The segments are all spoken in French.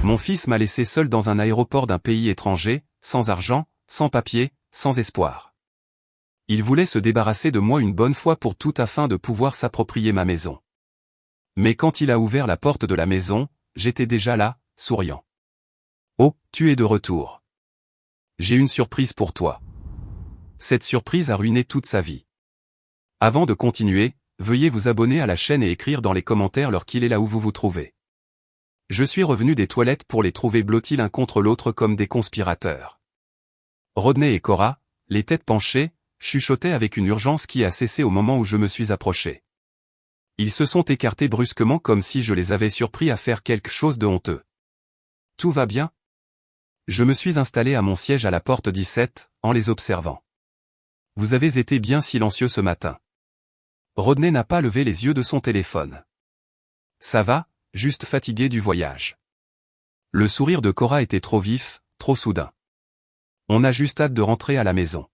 Mon fils m'a laissé seul dans un aéroport d'un pays étranger, sans argent, sans papier, sans espoir. Il voulait se débarrasser de moi une bonne fois pour toutes afin de pouvoir s'approprier ma maison. Mais quand il a ouvert la porte de la maison, j'étais déjà là, souriant. Oh, tu es de retour. J'ai une surprise pour toi. Cette surprise a ruiné toute sa vie. Avant de continuer, veuillez vous abonner à la chaîne et écrire dans les commentaires l'heure qu'il est là où vous vous trouvez. Je suis revenu des toilettes pour les trouver blottis l'un contre l'autre comme des conspirateurs. Rodney et Cora, les têtes penchées, chuchotaient avec une urgence qui a cessé au moment où je me suis approché. Ils se sont écartés brusquement comme si je les avais surpris à faire quelque chose de honteux. Tout va bien? Je me suis installé à mon siège à la porte 17, en les observant. Vous avez été bien silencieux ce matin. Rodney n'a pas levé les yeux de son téléphone. Ça va, juste fatigué du voyage. Le sourire de Cora était trop vif, trop soudain. On a juste hâte de rentrer à la maison.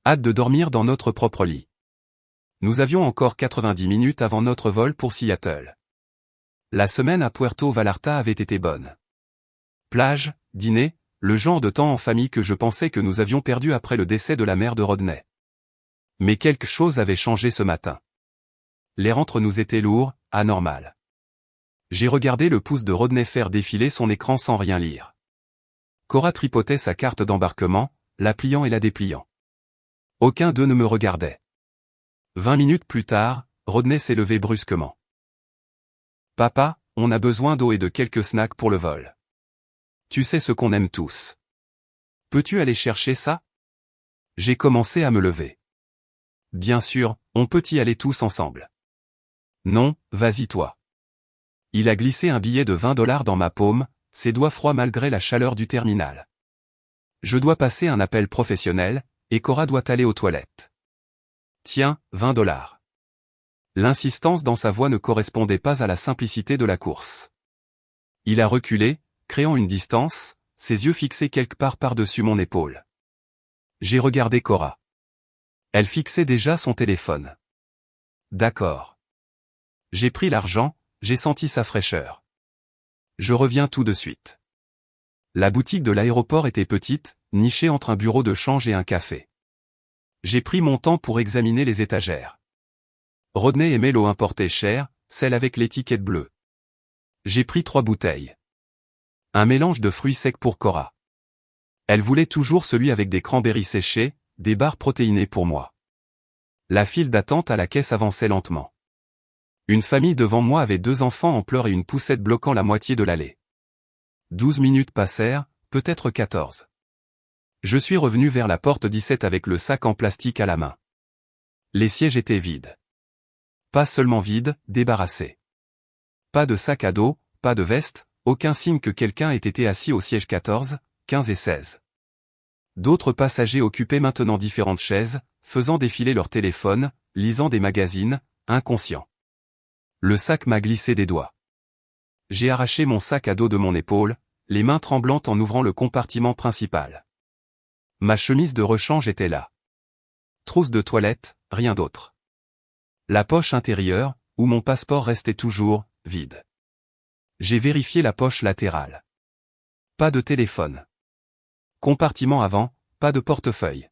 Hâte de dormir dans notre propre lit. Nous avions encore 90 minutes avant notre vol pour Seattle. La semaine à Puerto Vallarta avait été bonne. Plage, dîner, le genre de temps en famille que je pensais que nous avions perdu après le décès de la mère de Rodney. Mais quelque chose avait changé ce matin. L'air entre nous était lourd, anormal. J'ai regardé le pouce de Rodney faire défiler son écran sans rien lire. Cora tripotait sa carte d'embarquement, la pliant et la dépliant. Aucun d'eux ne me regardait. 20 minutes plus tard, Rodney s'est levé brusquement. « Papa, on a besoin d'eau et de quelques snacks pour le vol. Tu sais ce qu'on aime tous. Peux-tu aller chercher ça ?» J'ai commencé à me lever. Bien sûr, on peut y aller tous ensemble. Non, vas-y toi. Il a glissé un billet de 20 $ dans ma paume, ses doigts froids malgré la chaleur du terminal. Je dois passer un appel professionnel, et Cora doit aller aux toilettes. Tiens, 20 $. L'insistance dans sa voix ne correspondait pas à la simplicité de la course. Il a reculé, créant une distance, ses yeux fixés quelque part par-dessus mon épaule. J'ai regardé Cora. Elle fixait déjà son téléphone. D'accord. J'ai pris l'argent, j'ai senti sa fraîcheur. Je reviens tout de suite. La boutique de l'aéroport était petite, nichée entre un bureau de change et un café. J'ai pris mon temps pour examiner les étagères. Rodney aimait l'eau importée chère, celle avec l'étiquette bleue. J'ai pris 3 bouteilles. Un mélange de fruits secs pour Cora. Elle voulait toujours celui avec des cranberries séchées, des barres protéinées pour moi. La file d'attente à la caisse avançait lentement. Une famille devant moi avait 2 enfants en pleurs et une poussette bloquant la moitié de l'allée. 12 minutes passèrent, peut-être 14. Je suis revenu vers la porte 17 avec le sac en plastique à la main. Les sièges étaient vides. Pas seulement vides, débarrassés. Pas de sac à dos, pas de veste, aucun signe que quelqu'un ait été assis au siège 14, 15 et 16. D'autres passagers occupaient maintenant différentes chaises, faisant défiler leur téléphone, lisant des magazines, inconscients. Le sac m'a glissé des doigts. J'ai arraché mon sac à dos de mon épaule, les mains tremblantes en ouvrant le compartiment principal. Ma chemise de rechange était là. Trousse de toilette, rien d'autre. La poche intérieure, où mon passeport restait toujours, vide. J'ai vérifié la poche latérale. Pas de téléphone. Compartiment avant, pas de portefeuille.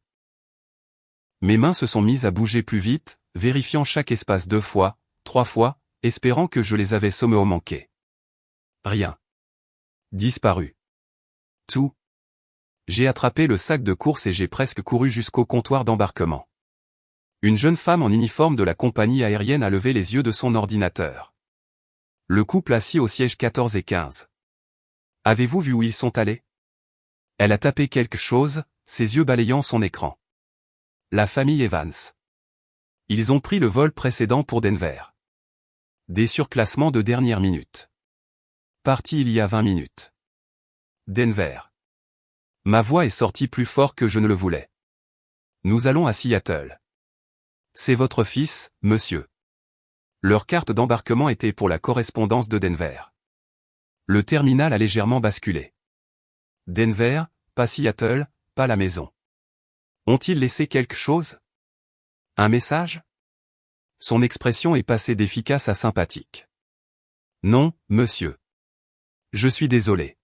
Mes mains se sont mises à bouger plus vite, vérifiant chaque espace 2 fois, 3 fois, espérant que je les avais sommément manqués. Rien. Disparu. Tout. J'ai attrapé le sac de course et j'ai presque couru jusqu'au comptoir d'embarquement. Une jeune femme en uniforme de la compagnie aérienne a levé les yeux de son ordinateur. Le couple assis au siège 14 et 15. Avez-vous vu où ils sont allés? Elle a tapé quelque chose, ses yeux balayant son écran. La famille Evans. Ils ont pris le vol précédent pour Denver. Des surclassements de dernière minute. Parti il y a 20 minutes. Denver. Ma voix est sortie plus fort que je ne le voulais. Nous allons à Seattle. C'est votre fils, monsieur. Leur carte d'embarquement était pour la correspondance de Denver. Le terminal a légèrement basculé. Denver, pas Seattle, pas la maison. Ont-ils laissé quelque chose? Un message? Son expression est passée d'efficace à sympathique. Non, monsieur. Je suis désolé.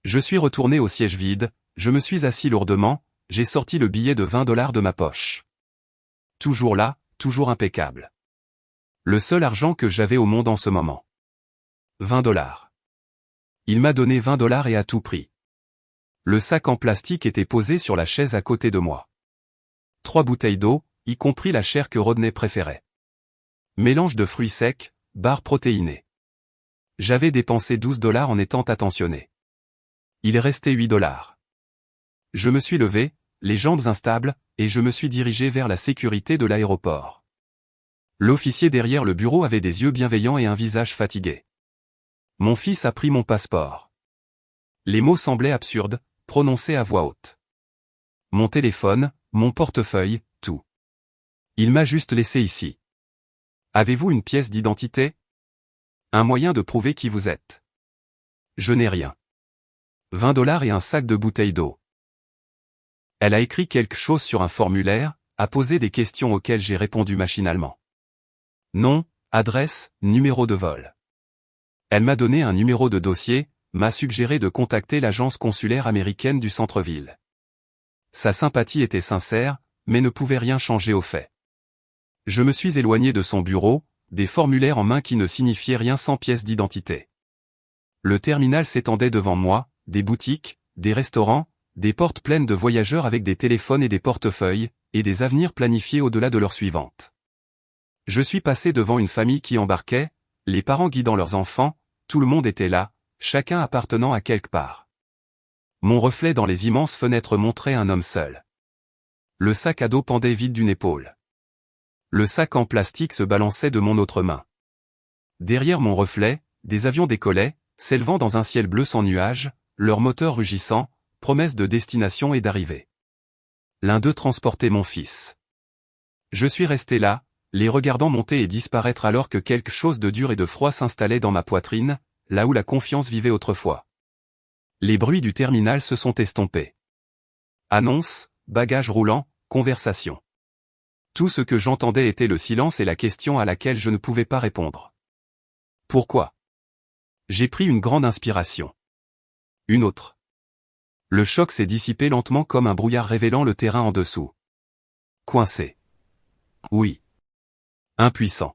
Je suis retourné au siège vide, je me suis assis lourdement, j'ai sorti le billet de 20 $ de ma poche. Toujours là, toujours impeccable. Le seul argent que j'avais au monde en ce moment. 20 $. Il m'a donné 20 $ et à tout prix. Le sac en plastique était posé sur la chaise à côté de moi. 3 bouteilles d'eau, y compris la chair que Rodney préférait. Mélange de fruits secs, barres protéinées. J'avais dépensé 12 $ en étant attentionné. Il restait 8 $. Je me suis levé, les jambes instables, et je me suis dirigé vers la sécurité de l'aéroport. L'officier derrière le bureau avait des yeux bienveillants et un visage fatigué. Mon fils a pris mon passeport. Les mots semblaient absurdes, prononcés à voix haute. Mon téléphone, mon portefeuille, tout. Il m'a juste laissé ici. Avez-vous une pièce d'identité? Un moyen de prouver qui vous êtes? Je n'ai rien. 20 $ et un sac de bouteilles d'eau. Elle a écrit quelque chose sur un formulaire, a posé des questions auxquelles j'ai répondu machinalement. Nom, adresse, numéro de vol. Elle m'a donné un numéro de dossier, m'a suggéré de contacter l'agence consulaire américaine du centre-ville. Sa sympathie était sincère, mais ne pouvait rien changer au fait. Je me suis éloigné de son bureau, des formulaires en main qui ne signifiaient rien sans pièce d'identité. Le terminal s'étendait devant moi, des boutiques, des restaurants, des portes pleines de voyageurs avec des téléphones et des portefeuilles, et des avenirs planifiés au-delà de l'heure suivante. Je suis passé devant une famille qui embarquait, les parents guidant leurs enfants, tout le monde était là, chacun appartenant à quelque part. Mon reflet dans les immenses fenêtres montrait un homme seul. Le sac à dos pendait vide d'une épaule. Le sac en plastique se balançait de mon autre main. Derrière mon reflet, des avions décollaient, s'élevant dans un ciel bleu sans nuages, leurs moteurs rugissant, promesse de destination et d'arrivée. L'un d'eux transportait mon fils. Je suis resté là, les regardant monter et disparaître alors que quelque chose de dur et de froid s'installait dans ma poitrine, là où la confiance vivait autrefois. Les bruits du terminal se sont estompés. Annonces, bagages roulants, conversation. Tout ce que j'entendais était le silence et la question à laquelle je ne pouvais pas répondre. Pourquoi? J'ai pris une grande inspiration. Une autre. Le choc s'est dissipé lentement comme un brouillard révélant le terrain en dessous. Coincé. Oui. Impuissant.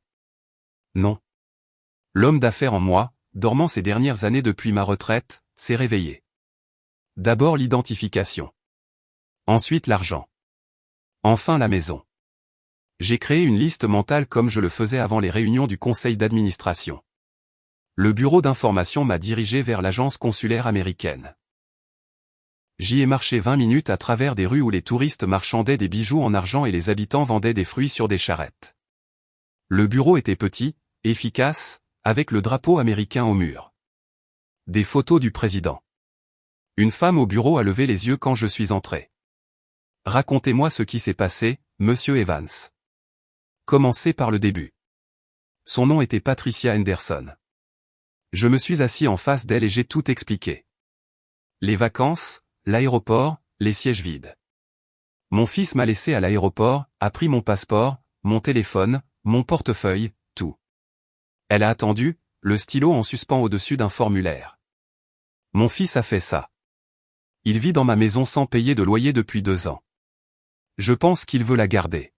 Non. L'homme d'affaires en moi, dormant ces dernières années depuis ma retraite, s'est réveillé. D'abord l'identification. Ensuite l'argent. Enfin la maison. J'ai créé une liste mentale comme je le faisais avant les réunions du conseil d'administration. Le bureau d'information m'a dirigé vers l'agence consulaire américaine. J'y ai marché 20 minutes à travers des rues où les touristes marchandaient des bijoux en argent et les habitants vendaient des fruits sur des charrettes. Le bureau était petit, efficace, avec le drapeau américain au mur. Des photos du président. Une femme au bureau a levé les yeux quand je suis entré. Racontez-moi ce qui s'est passé, monsieur Evans. Commencez par le début. Son nom était Patricia Henderson. Je me suis assis en face d'elle et j'ai tout expliqué. Les vacances, l'aéroport, les sièges vides. Mon fils m'a laissé à l'aéroport, a pris mon passeport, mon téléphone, mon portefeuille, tout. Elle a attendu, le stylo en suspens au-dessus d'un formulaire. Mon fils a fait ça. Il vit dans ma maison sans payer de loyer depuis 2 ans. Je pense qu'il veut la garder.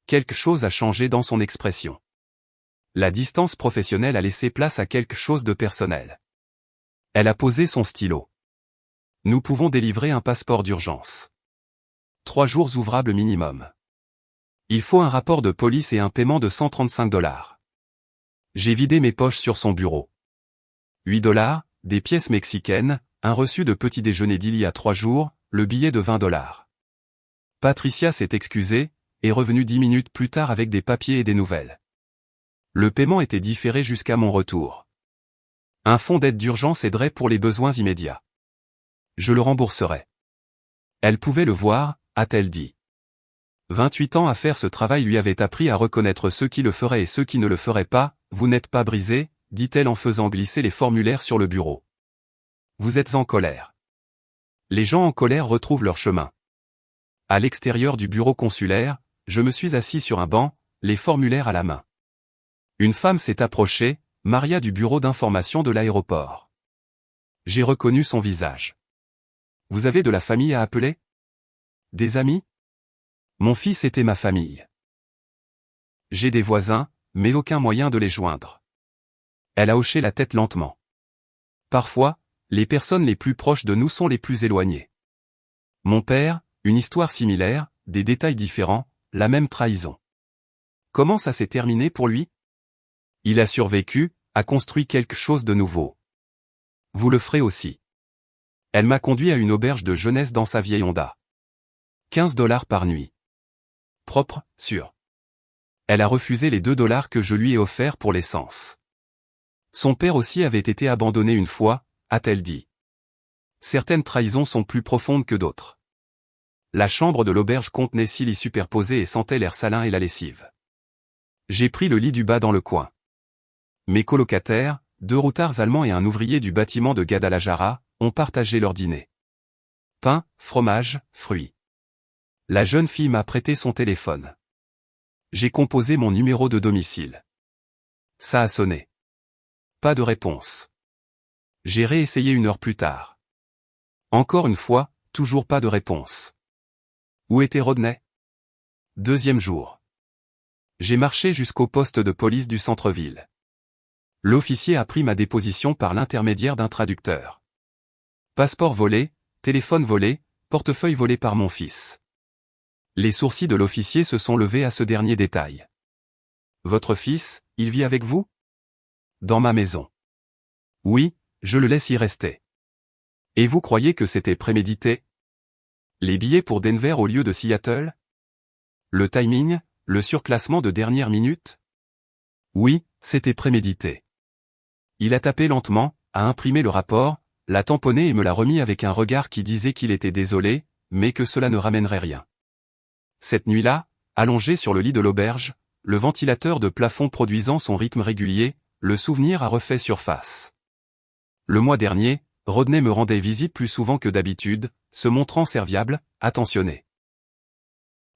Quelque chose a changé dans son expression. La distance professionnelle a laissé place à quelque chose de personnel. Elle a posé son stylo. Nous pouvons délivrer un passeport d'urgence. 3 jours ouvrables minimum. Il faut un rapport de police et un paiement de 135 $. J'ai vidé mes poches sur son bureau. 8 $, des pièces mexicaines, un reçu de petit déjeuner d'il y a 3 jours, le billet de 20 $. Patricia s'est excusée, est revenue 10 minutes plus tard avec des papiers et des nouvelles. Le paiement était différé jusqu'à mon retour. Un fonds d'aide d'urgence aiderait pour les besoins immédiats. Je le rembourserai. Elle pouvait le voir, a-t-elle dit. 28 ans à faire ce travail lui avait appris à reconnaître ceux qui le feraient et ceux qui ne le feraient pas. Vous n'êtes pas brisé, dit-elle en faisant glisser les formulaires sur le bureau. Vous êtes en colère. Les gens en colère retrouvent leur chemin. À l'extérieur du bureau consulaire, je me suis assis sur un banc, les formulaires à la main. Une femme s'est approchée, Maria du bureau d'information de l'aéroport. J'ai reconnu son visage. Vous avez de la famille à appeler? Des amis? Mon fils était ma famille. J'ai des voisins, mais aucun moyen de les joindre. Elle a hoché la tête lentement. Parfois, les personnes les plus proches de nous sont les plus éloignées. Mon père, une histoire similaire, des détails différents, la même trahison. Comment ça s'est terminé pour lui? Il a survécu, a construit quelque chose de nouveau. Vous le ferez aussi. Elle m'a conduit à une auberge de jeunesse dans sa vieille Honda. 15 $ par nuit. Propre, sûr. Elle a refusé les 2 $ que je lui ai offerts pour l'essence. Son père aussi avait été abandonné une fois, a-t-elle dit. Certaines trahisons sont plus profondes que d'autres. La chambre de l'auberge contenait 6 lits superposés et sentait l'air salin et la lessive. J'ai pris le lit du bas dans le coin. Mes colocataires, 2 routards allemands et un ouvrier du bâtiment de Guadalajara, ont partagé leur dîner. Pain, fromage, fruits. La jeune fille m'a prêté son téléphone. J'ai composé mon numéro de domicile. Ça a sonné. Pas de réponse. J'ai réessayé 1 heure plus tard. Encore une fois, toujours pas de réponse. Où était Rodney? 2e jour. J'ai marché jusqu'au poste de police du centre-ville. L'officier a pris ma déposition par l'intermédiaire d'un traducteur. Passeport volé, téléphone volé, portefeuille volé par mon fils. Les sourcils de l'officier se sont levés à ce dernier détail. Votre fils, il vit avec vous? Dans ma maison. Oui, je le laisse y rester. Et vous croyez que c'était prémédité? Les billets pour Denver au lieu de Seattle? Le timing, le surclassement de dernière minute? Oui, c'était prémédité. Il a tapé lentement, a imprimé le rapport, l'a tamponné et me l'a remis avec un regard qui disait qu'il était désolé, mais que cela ne ramènerait rien. Cette nuit-là, allongé sur le lit de l'auberge, le ventilateur de plafond produisant son rythme régulier, le souvenir a refait surface. Le mois dernier, Rodney me rendait visite plus souvent que d'habitude, se montrant serviable, attentionné.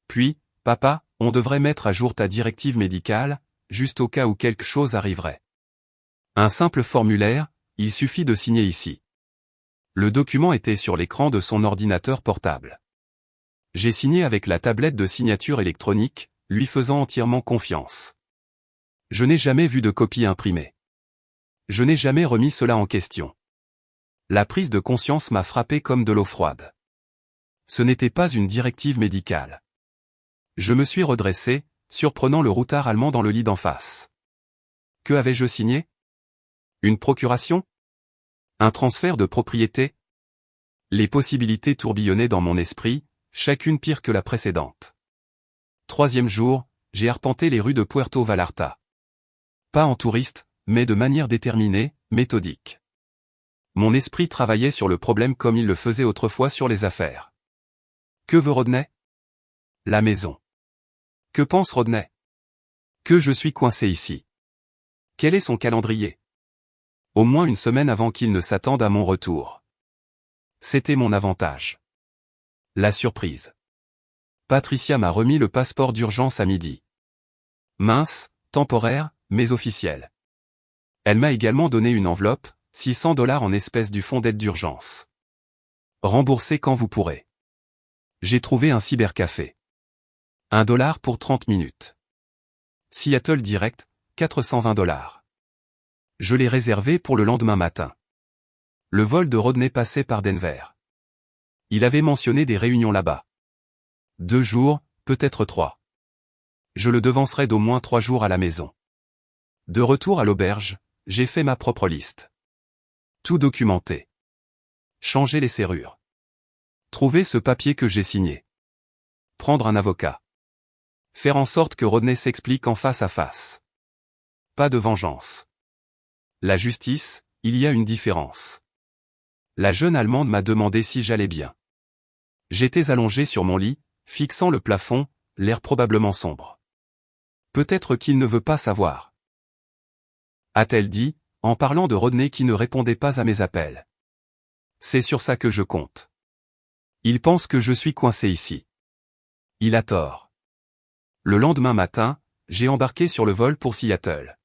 Puis, papa, on devrait mettre à jour ta directive médicale, juste au cas où quelque chose arriverait. Un simple formulaire, il suffit de signer ici. Le document était sur l'écran de son ordinateur portable. J'ai signé avec la tablette de signature électronique, lui faisant entièrement confiance. Je n'ai jamais vu de copie imprimée. Je n'ai jamais remis cela en question. La prise de conscience m'a frappé comme de l'eau froide. Ce n'était pas une directive médicale. Je me suis redressé, surprenant le routard allemand dans le lit d'en face. Que avais-je signé? Une procuration? Un transfert de propriété? Les possibilités tourbillonnaient dans mon esprit, chacune pire que la précédente. 3e jour, j'ai arpenté les rues de Puerto Vallarta. Pas en touriste, mais de manière déterminée, méthodique. Mon esprit travaillait sur le problème comme il le faisait autrefois sur les affaires. Que veut Rodney? La maison. Que pense Rodney? Que je suis coincé ici. Quel est son calendrier? Au moins une semaine avant qu'il ne s'attende à mon retour. C'était mon avantage. La surprise. Patricia m'a remis le passeport d'urgence à midi. Mince, temporaire, mais officiel. Elle m'a également donné une enveloppe, 600 $ en espèces du fonds d'aide d'urgence. Remboursez quand vous pourrez. J'ai trouvé un cybercafé. 1 $ pour 30 minutes. Seattle direct, 420 $. Je l'ai réservé pour le lendemain matin. Le vol de Rodney passait par Denver. Il avait mentionné des réunions là-bas. 2 jours, peut-être 3. Je le devancerai d'au moins 3 jours à la maison. De retour à l'auberge, j'ai fait ma propre liste. Tout documenté. Changer les serrures. Trouver ce papier que j'ai signé. Prendre un avocat. Faire en sorte que Rodney s'explique en face à face. Pas de vengeance. La justice, il y a une différence. La jeune Allemande m'a demandé si j'allais bien. J'étais allongé sur mon lit, fixant le plafond, l'air probablement sombre. Peut-être qu'il ne veut pas savoir. A-t-elle dit, en parlant de Rodney qui ne répondait pas à mes appels. C'est sur ça que je compte. Il pense que je suis coincé ici. Il a tort. Le lendemain matin, j'ai embarqué sur le vol pour Seattle.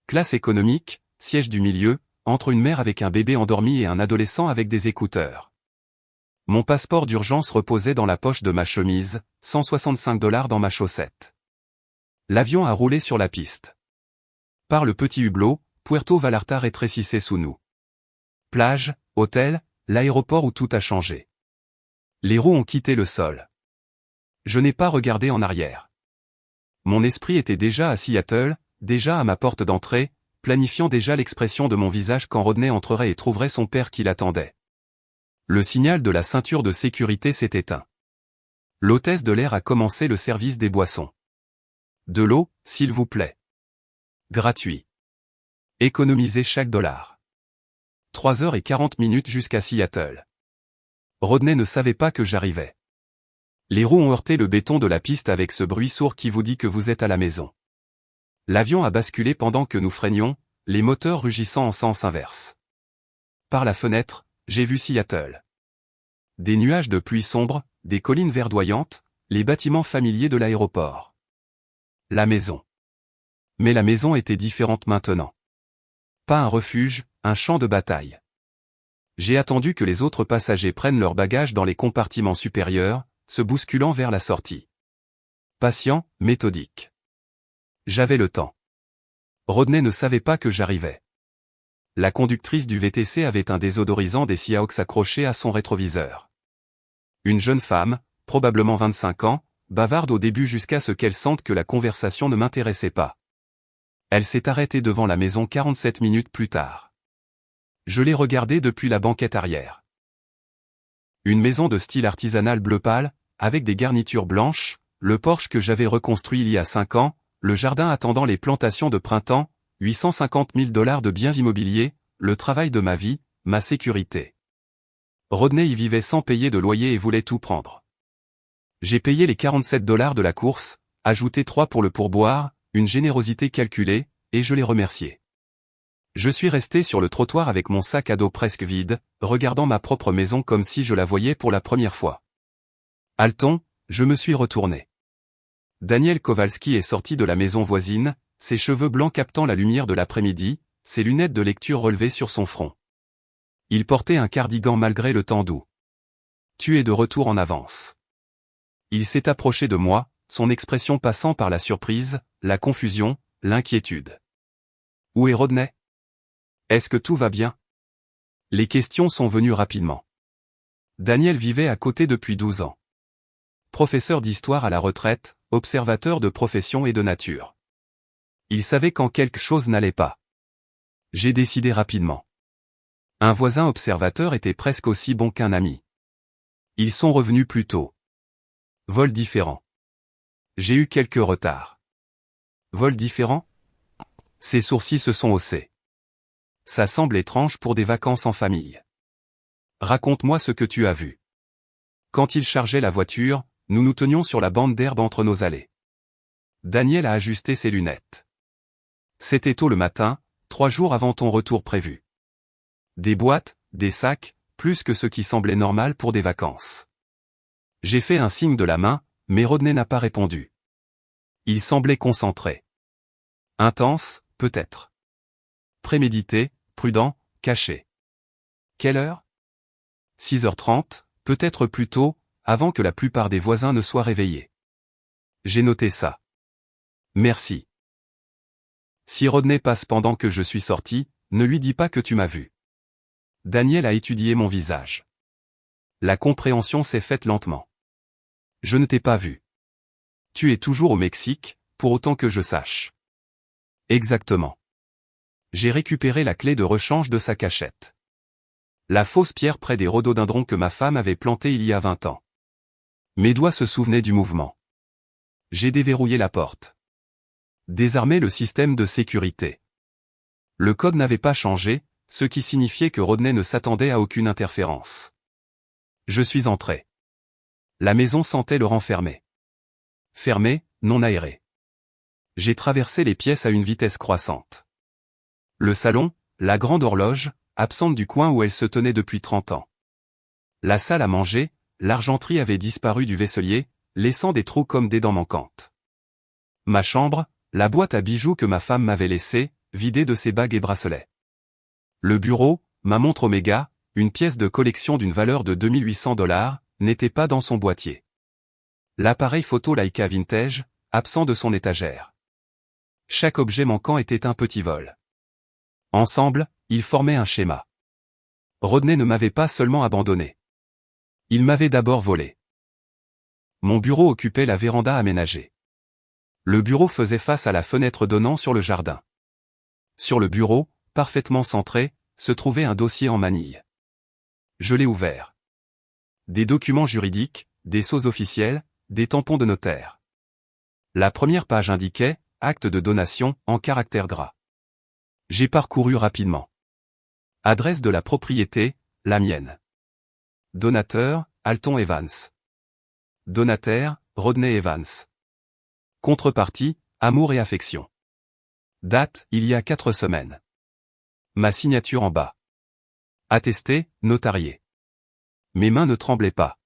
Classe économique, siège du milieu, entre une mère avec un bébé endormi et un adolescent avec des écouteurs. Mon passeport d'urgence reposait dans la poche de ma chemise, 165 $ dans ma chaussette. L'avion a roulé sur la piste. Par le petit hublot, Puerto Vallarta rétrécissait sous nous. Plage, hôtel, l'aéroport où tout a changé. Les roues ont quitté le sol. Je n'ai pas regardé en arrière. Mon esprit était déjà à Seattle, déjà à ma porte d'entrée, planifiant déjà l'expression de mon visage quand Rodney entrerait et trouverait son père qui l'attendait. Le signal de la ceinture de sécurité s'est éteint. L'hôtesse de l'air a commencé le service des boissons. De l'eau, s'il vous plaît. Gratuit. Économisez chaque dollar. 3h40 jusqu'à Seattle. Rodney ne savait pas que j'arrivais. Les roues ont heurté le béton de la piste avec ce bruit sourd qui vous dit que vous êtes à la maison. L'avion a basculé pendant que nous freinions, les moteurs rugissant en sens inverse. Par la fenêtre, j'ai vu Seattle. Des nuages de pluie sombre, des collines verdoyantes, les bâtiments familiers de l'aéroport. La maison. Mais la maison était différente maintenant. Pas un refuge, un champ de bataille. J'ai attendu que les autres passagers prennent leurs bagages dans les compartiments supérieurs, se bousculant vers la sortie. Patient, méthodique. J'avais le temps. Rodney ne savait pas que j'arrivais. La conductrice du VTC avait un désodorisant des Seahawks accroché à son rétroviseur. Une jeune femme, probablement 25 ans, bavarde au début jusqu'à ce qu'elle sente que la conversation ne m'intéressait pas. Elle s'est arrêtée devant la maison 47 minutes plus tard. Je l'ai regardée depuis la banquette arrière. Une maison de style artisanal bleu pâle, avec des garnitures blanches, le porche que j'avais reconstruit il y a 5 ans, le jardin attendant les plantations de printemps, 850 000 $ de biens immobiliers, le travail de ma vie, ma sécurité. Rodney y vivait sans payer de loyer et voulait tout prendre. J'ai payé les 47 $ de la course, ajouté 3 pour le pourboire, une générosité calculée, et je l'ai remercié. Je suis resté sur le trottoir avec mon sac à dos presque vide, regardant ma propre maison comme si je la voyais pour la première fois. Haleton, je me suis retourné. Daniel Kowalski est sorti de la maison voisine, ses cheveux blancs captant la lumière de l'après-midi, ses lunettes de lecture relevées sur son front. Il portait un cardigan malgré le temps doux. Tu es de retour en avance. Il s'est approché de moi, son expression passant par la surprise, la confusion, l'inquiétude. Où est Rodney? Est-ce que tout va bien? Les questions sont venues rapidement. Daniel vivait à côté depuis 12 ans. Professeur d'histoire à la retraite, observateur de profession et de nature. Il savait quand quelque chose n'allait pas. J'ai décidé rapidement. Un voisin observateur était presque aussi bon qu'un ami. Ils sont revenus plus tôt. Vol différent. J'ai eu quelques retards. Vol différent? Ses sourcils se sont haussés. Ça semble étrange pour des vacances en famille. Raconte-moi ce que tu as vu. Quand il chargeait la voiture, nous nous tenions sur la bande d'herbe entre nos allées. Daniel a ajusté ses lunettes. C'était tôt le matin, 3 jours avant ton retour prévu. Des boîtes, des sacs, plus que ce qui semblait normal pour des vacances. J'ai fait un signe de la main, mais Rodney n'a pas répondu. Il semblait concentré. Intense, peut-être. Prémédité, prudent, caché. Quelle heure? 6h30, peut-être plus tôt, avant que la plupart des voisins ne soient réveillés. J'ai noté ça. Merci. Si Rodney passe pendant que je suis sorti, ne lui dis pas que tu m'as vu. Daniel a étudié mon visage. La compréhension s'est faite lentement. Je ne t'ai pas vu. Tu es toujours au Mexique, pour autant que je sache. Exactement. J'ai récupéré la clé de rechange de sa cachette. La fausse pierre près des rhododendrons que ma femme avait plantés il y a 20 ans. Mes doigts se souvenaient du mouvement. J'ai déverrouillé la porte. Désarmé le système de sécurité. Le code n'avait pas changé, ce qui signifiait que Rodney ne s'attendait à aucune interférence. Je suis entré. La maison sentait le renfermé. Fermé, non aéré. J'ai traversé les pièces à une vitesse croissante. Le salon, la grande horloge, absente du coin où elle se tenait depuis 30 ans. La salle à manger, l'argenterie avait disparu du vaisselier, laissant des trous comme des dents manquantes. Ma chambre, la boîte à bijoux que ma femme m'avait laissée, vidée de ses bagues et bracelets. Le bureau, ma montre Omega, une pièce de collection d'une valeur de $2800, n'était pas dans son boîtier. L'appareil photo Leica vintage, absent de son étagère. Chaque objet manquant était un petit vol. Ensemble, ils formaient un schéma. Rodney ne m'avait pas seulement abandonné. Il m'avait d'abord volé. Mon bureau occupait la véranda aménagée. Le bureau faisait face à la fenêtre donnant sur le jardin. Sur le bureau, parfaitement centré, se trouvait un dossier en manille. Je l'ai ouvert. Des documents juridiques, des sceaux officiels, des tampons de notaire. La première page indiquait « Acte de donation » en caractères gras. J'ai parcouru rapidement. Adresse de la propriété, la mienne. Donateur, Alton Evans. Donataire, Rodney Evans. Contrepartie, amour et affection. Date, il y a 4 semaines. Ma signature en bas. Attesté, notarié. Mes mains ne tremblaient pas.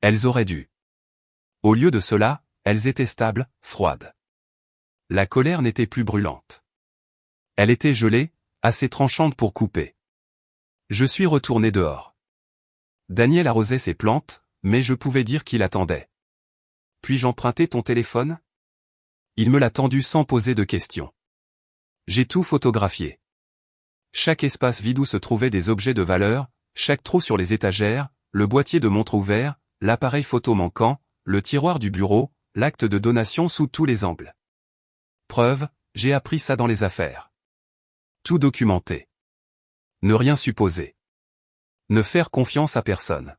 Elles auraient dû. Au lieu de cela, elles étaient stables, froides. La colère n'était plus brûlante. Elle était gelée, assez tranchante pour couper. Je suis retourné dehors. Daniel arrosait ses plantes, mais je pouvais dire qu'il attendait. Puis-je emprunter ton téléphone ? Il me l'a tendu sans poser de questions. J'ai tout photographié. Chaque espace vide où se trouvaient des objets de valeur, chaque trou sur les étagères, le boîtier de montre ouvert, l'appareil photo manquant, le tiroir du bureau, l'acte de donation sous tous les angles. Preuve, j'ai appris ça dans les affaires. Tout documenté. Ne rien supposer. Ne faire confiance à personne.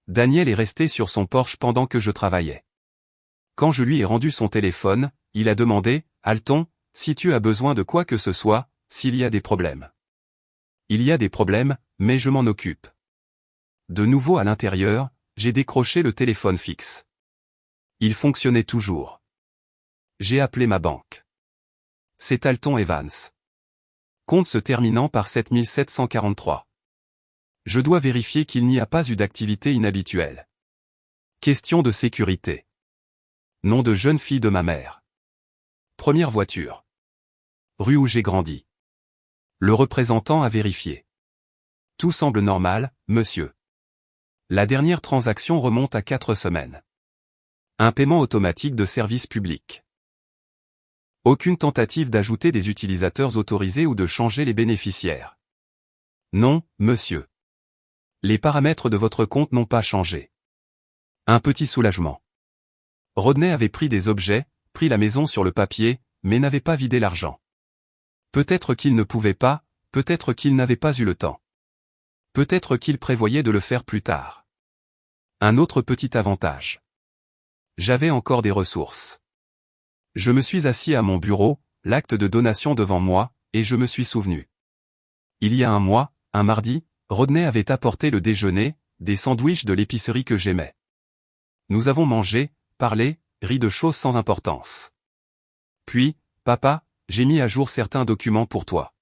Daniel est resté sur son porche pendant que je travaillais. Quand je lui ai rendu son téléphone, il a demandé « Alton, si tu as besoin de quoi que ce soit, s'il y a des problèmes. » Il y a des problèmes, mais je m'en occupe. De nouveau à l'intérieur, j'ai décroché le téléphone fixe. Il fonctionnait toujours. J'ai appelé ma banque. C'est Alton Evans. Compte se terminant par 7743. Je dois vérifier qu'il n'y a pas eu d'activité inhabituelle. Question de sécurité. Nom de jeune fille de ma mère. Première voiture. Rue où j'ai grandi. Le représentant a vérifié. Tout semble normal, monsieur. La dernière transaction remonte à 4 semaines. Un paiement automatique de service public. Aucune tentative d'ajouter des utilisateurs autorisés ou de changer les bénéficiaires. Non, monsieur. Les paramètres de votre compte n'ont pas changé. Un petit soulagement. Rodney avait pris des objets, pris la maison sur le papier, mais n'avait pas vidé l'argent. Peut-être qu'il ne pouvait pas, peut-être qu'il n'avait pas eu le temps. Peut-être qu'il prévoyait de le faire plus tard. Un autre petit avantage. J'avais encore des ressources. Je me suis assis à mon bureau, l'acte de donation devant moi, et je me suis souvenu. Il y a un mois, un mardi, Rodney avait apporté le déjeuner, des sandwichs de l'épicerie que j'aimais. Nous avons mangé, parlé, ri de choses sans importance. Puis, papa, j'ai mis à jour certains documents pour toi.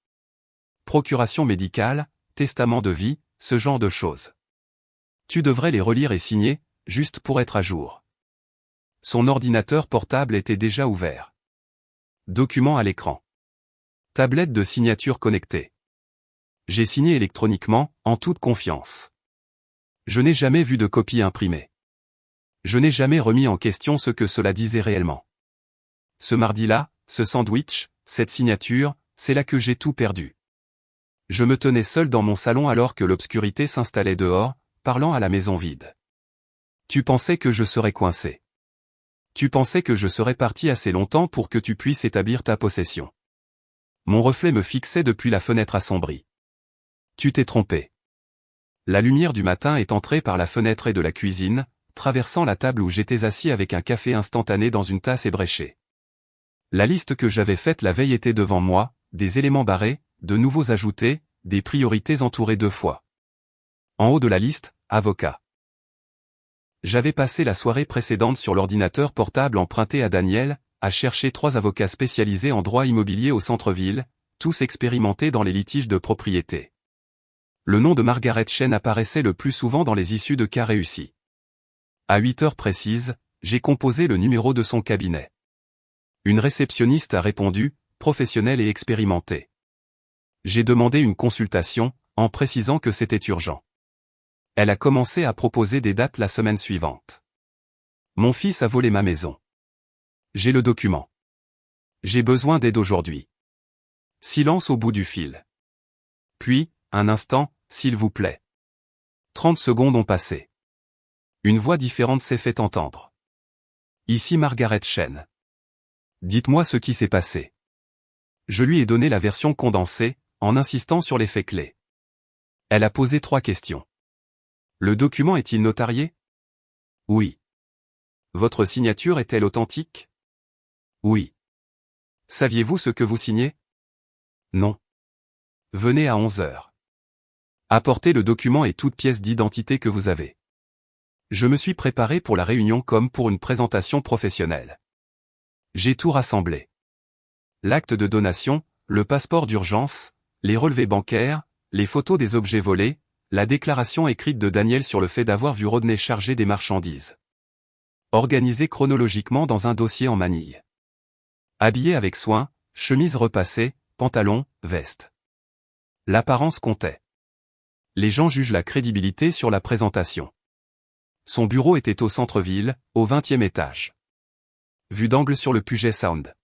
Procuration médicale, testament de vie, ce genre de choses. Tu devrais les relire et signer, juste pour être à jour. Son ordinateur portable était déjà ouvert. Documents à l'écran. Tablette de signature connectée. J'ai signé électroniquement, en toute confiance. Je n'ai jamais vu de copie imprimée. Je n'ai jamais remis en question ce que cela disait réellement. Ce mardi-là, ce sandwich, cette signature, c'est là que j'ai tout perdu. Je me tenais seul dans mon salon alors que l'obscurité s'installait dehors, parlant à la maison vide. Tu pensais que je serais coincé. Tu pensais que je serais parti assez longtemps pour que tu puisses établir ta possession. Mon reflet me fixait depuis la fenêtre assombrie. Tu t'es trompé. La lumière du matin est entrée par la fenêtre et de la cuisine, traversant la table où j'étais assis avec un café instantané dans une tasse ébréchée. La liste que j'avais faite la veille était devant moi, des éléments barrés, de nouveaux ajoutés, des priorités entourées 2 fois. En haut de la liste, avocat. J'avais passé la soirée précédente sur l'ordinateur portable emprunté à Daniel, à chercher 3 avocats spécialisés en droit immobilier au centre-ville, tous expérimentés dans les litiges de propriété. Le nom de Margaret Chen apparaissait le plus souvent dans les issues de cas réussis. À 8 heures précises, j'ai composé le numéro de son cabinet. Une réceptionniste a répondu, professionnelle et expérimentée. J'ai demandé une consultation, en précisant que c'était urgent. Elle a commencé à proposer des dates la semaine suivante. Mon fils a volé ma maison. J'ai le document. J'ai besoin d'aide aujourd'hui. Silence au bout du fil. Puis, un instant, s'il vous plaît. 30 secondes ont passé. Une voix différente s'est fait entendre. Ici Margaret Chen. Dites-moi ce qui s'est passé. Je lui ai donné la version condensée, en insistant sur les faits clés. Elle a posé 3 questions. Le document est-il notarié? Oui. Votre signature est-elle authentique? Oui. Saviez-vous ce que vous signez? Non. Venez à 11 heures. Apportez le document et toute pièce d'identité que vous avez. Je me suis préparé pour la réunion comme pour une présentation professionnelle. J'ai tout rassemblé. L'acte de donation, le passeport d'urgence, les relevés bancaires, les photos des objets volés, la déclaration écrite de Daniel sur le fait d'avoir vu Rodney charger des marchandises. Organisé chronologiquement dans un dossier en manille. Habillé avec soin, chemise repassée, pantalon, veste. L'apparence comptait. Les gens jugent la crédibilité sur la présentation. Son bureau était au centre-ville, au 20e étage. Vue d'angle sur le Puget Sound.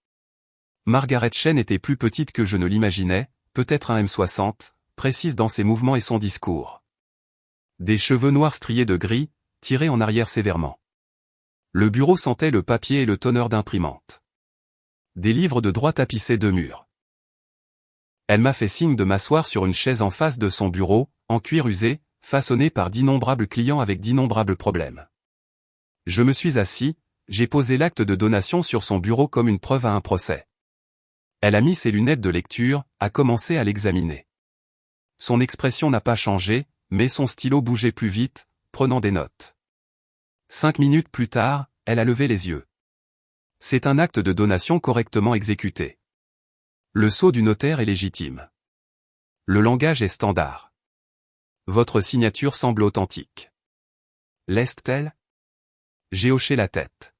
Margaret Chen était plus petite que je ne l'imaginais, peut-être un M60, précise dans ses mouvements et son discours. Des cheveux noirs striés de gris, tirés en arrière sévèrement. Le bureau sentait le papier et le tonneur d'imprimante. Des livres de droit tapissaient 2 murs. Elle m'a fait signe de m'asseoir sur une chaise en face de son bureau, en cuir usé, façonné par d'innombrables clients avec d'innombrables problèmes. Je me suis assis, j'ai posé l'acte de donation sur son bureau comme une preuve à un procès. Elle a mis ses lunettes de lecture, a commencé à l'examiner. Son expression n'a pas changé, mais son stylo bougeait plus vite, prenant des notes. 5 minutes plus tard, elle a levé les yeux. C'est un acte de donation correctement exécuté. Le sceau du notaire est légitime. Le langage est standard. Votre signature semble authentique. L'est-elle? J'ai hoché la tête.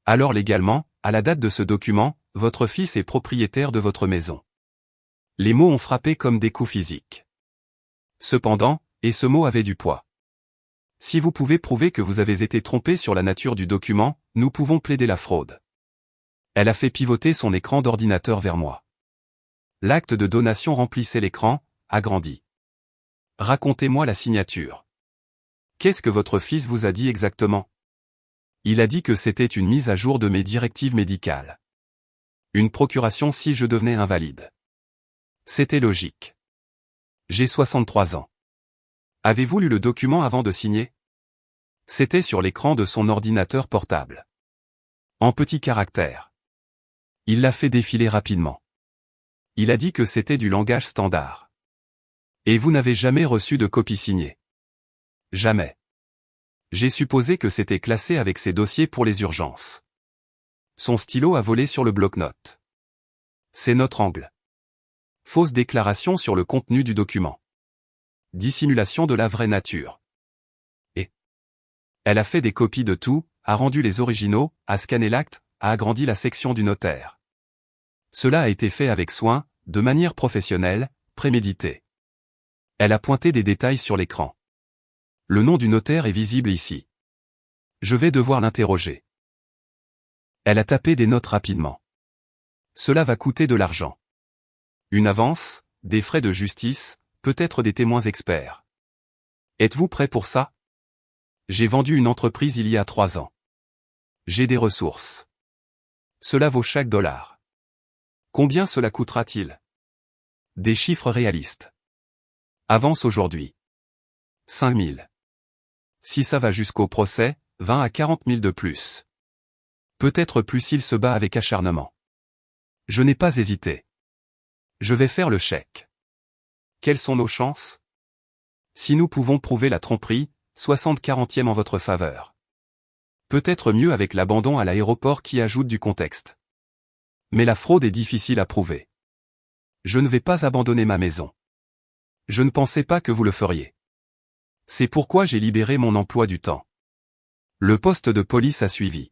Alors légalement, à la date de ce document, votre fils est propriétaire de votre maison. Les mots ont frappé comme des coups physiques. Cependant, et ce mot avait du poids. Si vous pouvez prouver que vous avez été trompé sur la nature du document, nous pouvons plaider la fraude. Elle a fait pivoter son écran d'ordinateur vers moi. L'acte de donation remplissait l'écran, agrandi. Racontez-moi la signature. Qu'est-ce que votre fils vous a dit exactement? Il a dit que c'était une mise à jour de mes directives médicales. Une procuration si je devenais invalide. C'était logique. J'ai 63 ans. Avez-vous lu le document avant de signer? C'était sur l'écran de son ordinateur portable. En petits caractères. Il l'a fait défiler rapidement. Il a dit que c'était du langage standard. Et vous n'avez jamais reçu de copie signée? Jamais. J'ai supposé que c'était classé avec ses dossiers pour les urgences. Son stylo a volé sur le bloc-notes. C'est notre angle. Fausse déclaration sur le contenu du document. Dissimulation de la vraie nature. Et elle a fait des copies de tout, a rendu les originaux, a scanné l'acte, a agrandi la section du notaire. Cela a été fait avec soin, de manière professionnelle, préméditée. Elle a pointé des détails sur l'écran. Le nom du notaire est visible ici. Je vais devoir l'interroger. Elle a tapé des notes rapidement. Cela va coûter de l'argent. Une avance, des frais de justice, peut-être des témoins experts. Êtes-vous prêt pour ça? J'ai vendu une entreprise il y a 3 ans. J'ai des ressources. Cela vaut chaque dollar. Combien cela coûtera-t-il? Des chiffres réalistes. Avance aujourd'hui. 5 000. Si ça va jusqu'au procès, 20 à 40 000 de plus. Peut-être plus s'il se bat avec acharnement. Je n'ai pas hésité. Je vais faire le chèque. Quelles sont nos chances? Si nous pouvons prouver la tromperie, 60/40e en votre faveur. Peut-être mieux avec l'abandon à l'aéroport qui ajoute du contexte. Mais la fraude est difficile à prouver. Je ne vais pas abandonner ma maison. Je ne pensais pas que vous le feriez. C'est pourquoi j'ai libéré mon emploi du temps. Le poste de police a suivi.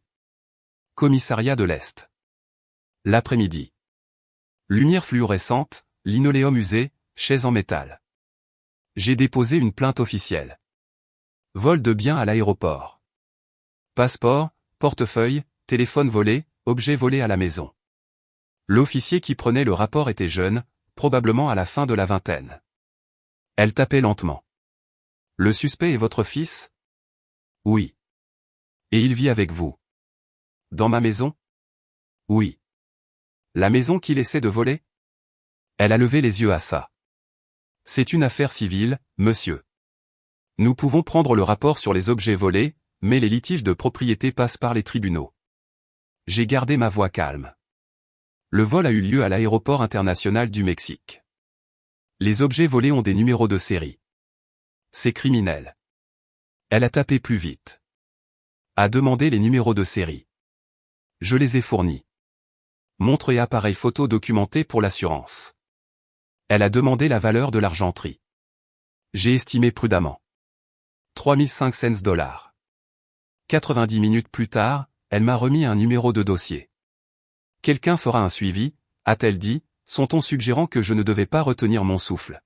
Commissariat de l'Est. L'après-midi. Lumière fluorescente, linoléum usé, chaises en métal. J'ai déposé une plainte officielle. Vol de biens à l'aéroport. Passeport, portefeuille, téléphone volé, objets volés à la maison. L'officier qui prenait le rapport était jeune, probablement à la fin de la vingtaine. Elle tapait lentement. Le suspect est votre fils? Oui. Et il vit avec vous? Dans ma maison? Oui. La maison qu'il essaie de voler? Elle a levé les yeux à ça. C'est une affaire civile, monsieur. Nous pouvons prendre le rapport sur les objets volés, mais les litiges de propriété passent par les tribunaux. J'ai gardé ma voix calme. Le vol a eu lieu à l'aéroport international du Mexique. Les objets volés ont des numéros de série. C'est criminel. Elle a tapé plus vite. A demandé les numéros de série. Je les ai fournis. Montre et appareil photo documenté pour l'assurance. Elle a demandé la valeur de l'argenterie. J'ai estimé prudemment. 3500 $. 90 minutes plus tard, elle m'a remis un numéro de dossier. Quelqu'un fera un suivi, a-t-elle dit, son ton suggérant que je ne devais pas retenir mon souffle.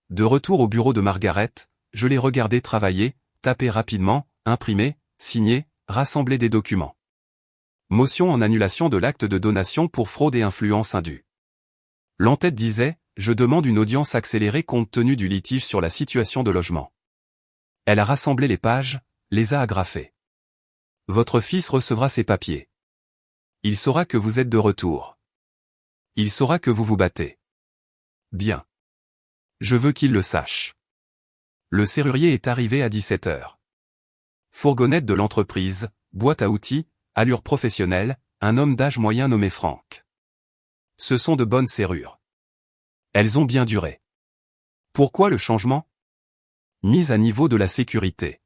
De retour au bureau de Margaret, je l'ai regardé travailler, taper rapidement, imprimer, signer, rassembler des documents. Motion en annulation de l'acte de donation pour fraude et influence indue. L'entête disait, je demande une audience accélérée compte tenu du litige sur la situation de logement. Elle a rassemblé les pages, les a agrafées. Votre fils recevra ses papiers. Il saura que vous êtes de retour. Il saura que vous vous battez. Bien. Je veux qu'il le sache. Le serrurier est arrivé à 17 heures. Fourgonnette de l'entreprise, boîte à outils, allure professionnelle, un homme d'âge moyen nommé Frank. Ce sont de bonnes serrures. Elles ont bien duré. Pourquoi le changement? Mise à niveau de la sécurité.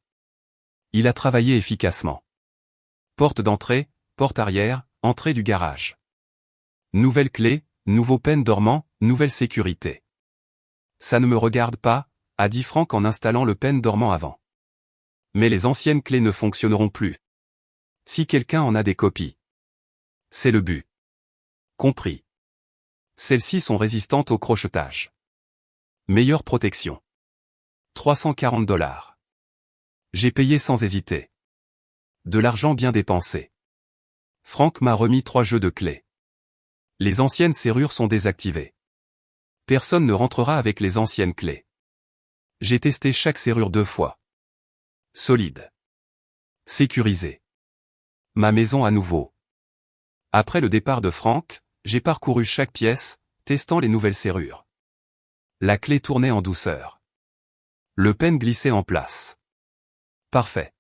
Il a travaillé efficacement. Porte d'entrée, porte arrière, entrée du garage. Nouvelle clé, nouveau peine dormant, nouvelle sécurité. Ça ne me regarde pas, a dit Frank en installant le peine dormant avant. Mais les anciennes clés ne fonctionneront plus. Si quelqu'un en a des copies. C'est le but. Compris. Celles-ci sont résistantes au crochetage. Meilleure protection. 340 $. J'ai payé sans hésiter. De l'argent bien dépensé. Frank m'a remis 3 jeux de clés. Les anciennes serrures sont désactivées. Personne ne rentrera avec les anciennes clés. J'ai testé chaque serrure 2 fois. Solide. Sécurisé. Ma maison à nouveau. Après le départ de Frank, j'ai parcouru chaque pièce, testant les nouvelles serrures. La clé tournait en douceur. Le peine glissait en place. Parfait.